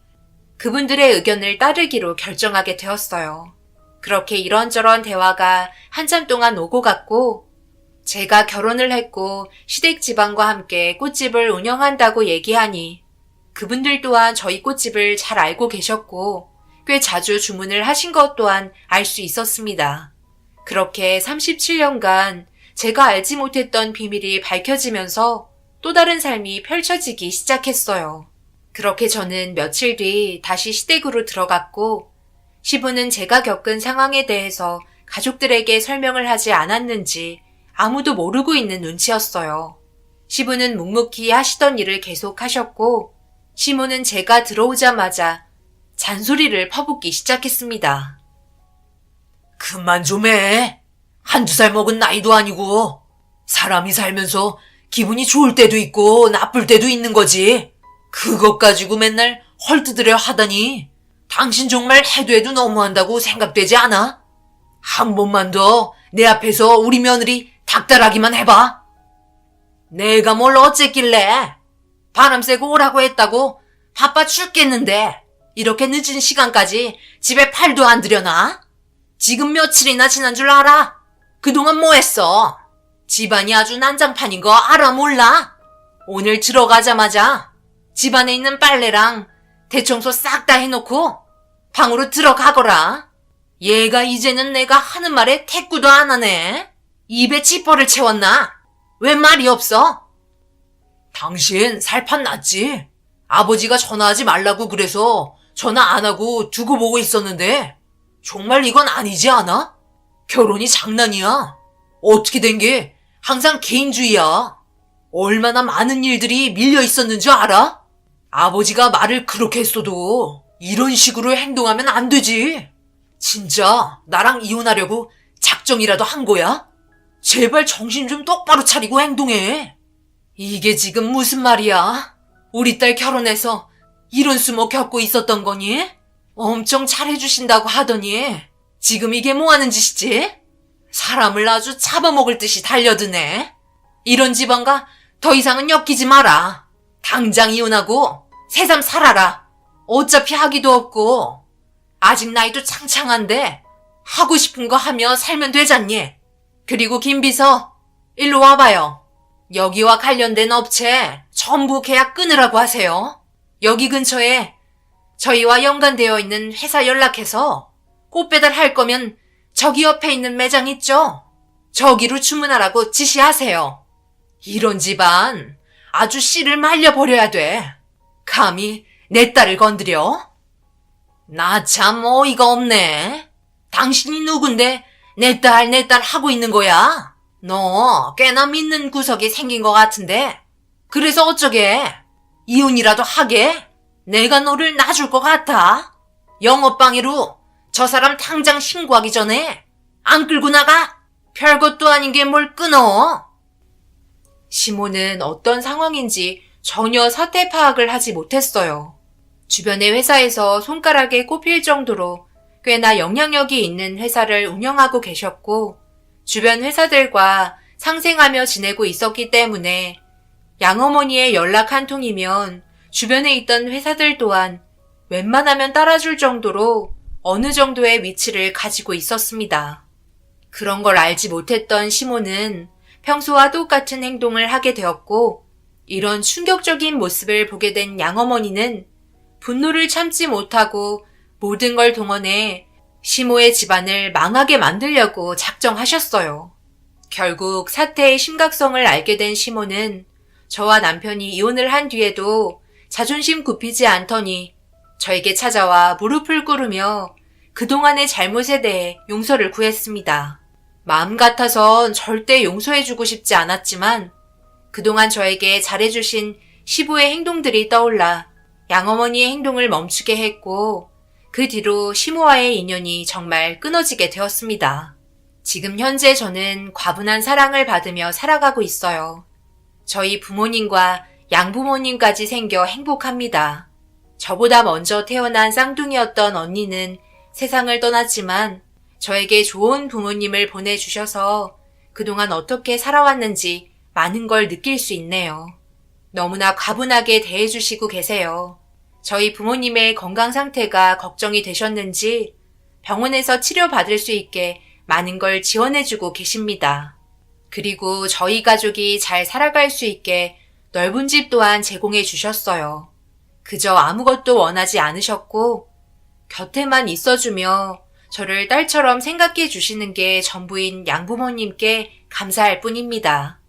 그분들의 의견을 따르기로 결정하게 되었어요. 그렇게 이런저런 대화가 한참 동안 오고 갔고 제가 결혼을 했고 시댁 집안과 함께 꽃집을 운영한다고 얘기하니 그분들 또한 저희 꽃집을 잘 알고 계셨고 꽤 자주 주문을 하신 것 또한 알 수 있었습니다. 그렇게 37년간 제가 알지 못했던 비밀이 밝혀지면서 또 다른 삶이 펼쳐지기 시작했어요. 그렇게 저는 며칠 뒤 다시 시댁으로 들어갔고 시부는 제가 겪은 상황에 대해서 가족들에게 설명을 하지 않았는지 아무도 모르고 있는 눈치였어요. 시부는 묵묵히 하시던 일을 계속 하셨고 시모는 제가 들어오자마자 잔소리를 퍼붓기 시작했습니다. 그만 좀 해. 한두 살 먹은 나이도 아니고 사람이 살면서 기분이 좋을 때도 있고 나쁠 때도 있는 거지. 그것 가지고 맨날 헐뜯으려 하다니 당신 정말 해도 해도 너무한다고 생각되지 않아? 한 번만 더 내 앞에서 우리 며느리 닥달하기만 해봐. 내가 뭘 어쨌길래 바람 쐬고 오라고 했다고 바빠 죽겠는데 이렇게 늦은 시간까지 집에 팔도 안 들여놔? 지금 며칠이나 지난 줄 알아? 그동안 뭐 했어? 집안이 아주 난장판인 거 알아 몰라? 오늘 들어가자마자 집안에 있는 빨래랑 대청소 싹 다 해놓고 방으로 들어가거라. 얘가 이제는 내가 하는 말에 태꾸도 안 하네. 입에 지퍼를 채웠나? 왜 말이 없어? 당신 살판 났지? 아버지가 전화하지 말라고 그래서 전화 안 하고 두고 보고 있었는데 정말 이건 아니지 않아? 결혼이 장난이야. 어떻게 된 게 항상 개인주의야. 얼마나 많은 일들이 밀려 있었는 줄 알아? 아버지가 말을 그렇게 했어도 이런 식으로 행동하면 안 되지. 진짜 나랑 이혼하려고 작정이라도 한 거야? 제발 정신 좀 똑바로 차리고 행동해. 이게 지금 무슨 말이야? 우리 딸 결혼해서 이런 수모 겪고 있었던 거니? 엄청 잘해주신다고 하더니 지금 이게 뭐 하는 짓이지? 사람을 아주 잡아먹을 듯이 달려드네. 이런 집안과 더 이상은 엮이지 마라. 당장 이혼하고 새삼 살아라. 어차피 하기도 없고 아직 나이도 창창한데 하고 싶은 거 하며 살면 되잖니. 그리고 김 비서 일로 와봐요. 여기와 관련된 업체 전부 계약 끊으라고 하세요. 여기 근처에 저희와 연관되어 있는 회사 연락해서 꽃 배달할 거면 저기 옆에 있는 매장 있죠? 저기로 주문하라고 지시하세요. 이런 집안 아주 씨를 말려버려야 돼. 감히 내 딸을 건드려? 나 참 어이가 없네. 당신이 누군데 내 딸 하고 있는 거야? 너 꽤나 믿는 구석이 생긴 것 같은데 그래서 어쩌게? 이혼이라도 하게? 내가 너를 놔줄 것 같아? 영업방해로 저 사람 당장 신고하기 전에 안 끌고 나가? 별것도 아닌 게 뭘 끊어? 시모는 어떤 상황인지 전혀 사태 파악을 하지 못했어요. 주변의 회사에서 손가락에 꼽힐 정도로 꽤나 영향력이 있는 회사를 운영하고 계셨고 주변 회사들과 상생하며 지내고 있었기 때문에 양어머니의 연락 한 통이면 주변에 있던 회사들 또한 웬만하면 따라줄 정도로 어느 정도의 위치를 가지고 있었습니다. 그런 걸 알지 못했던 시모는 평소와 똑같은 행동을 하게 되었고 이런 충격적인 모습을 보게 된 양어머니는 분노를 참지 못하고 모든 걸 동원해 시모의 집안을 망하게 만들려고 작정하셨어요. 결국 사태의 심각성을 알게 된 시모는 저와 남편이 이혼을 한 뒤에도 자존심 굽히지 않더니 저에게 찾아와 무릎을 꿇으며 그동안의 잘못에 대해 용서를 구했습니다. 마음 같아선 절대 용서해주고 싶지 않았지만 그동안 저에게 잘해주신 시부의 행동들이 떠올라 양어머니의 행동을 멈추게 했고 그 뒤로 시모와의 인연이 정말 끊어지게 되었습니다. 지금 현재 저는 과분한 사랑을 받으며 살아가고 있어요. 저희 부모님과 양부모님까지 생겨 행복합니다. 저보다 먼저 태어난 쌍둥이였던 언니는 세상을 떠났지만 저에게 좋은 부모님을 보내주셔서 그동안 어떻게 살아왔는지 많은 걸 느낄 수 있네요. 너무나 과분하게 대해주시고 계세요. 저희 부모님의 건강 상태가 걱정이 되셨는지 병원에서 치료받을 수 있게 많은 걸 지원해주고 계십니다. 그리고 저희 가족이 잘 살아갈 수 있게 넓은 집 또한 제공해 주셨어요. 그저 아무것도 원하지 않으셨고 곁에만 있어주며 저를 딸처럼 생각해 주시는 게 전부인 양부모님께 감사할 뿐입니다.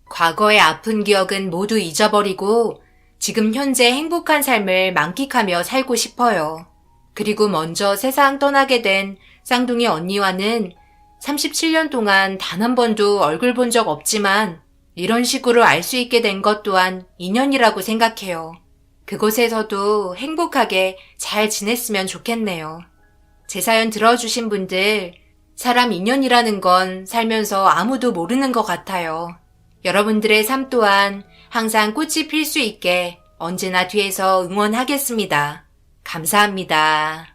과거의 아픈 기억은 모두 잊어버리고 지금 현재 행복한 삶을 만끽하며 살고 싶어요. 그리고 먼저 세상 떠나게 된 쌍둥이 언니와는 37년 동안 단 한 번도 얼굴 본 적 없지만 이런 식으로 알 수 있게 된 것 또한 인연이라고 생각해요. 그곳에서도 행복하게 잘 지냈으면 좋겠네요. 제 사연 들어주신 분들, 사람 인연이라는 건 살면서 아무도 모르는 것 같아요. 여러분들의 삶 또한 항상 꽃이 필 수 있게 언제나 뒤에서 응원하겠습니다. 감사합니다.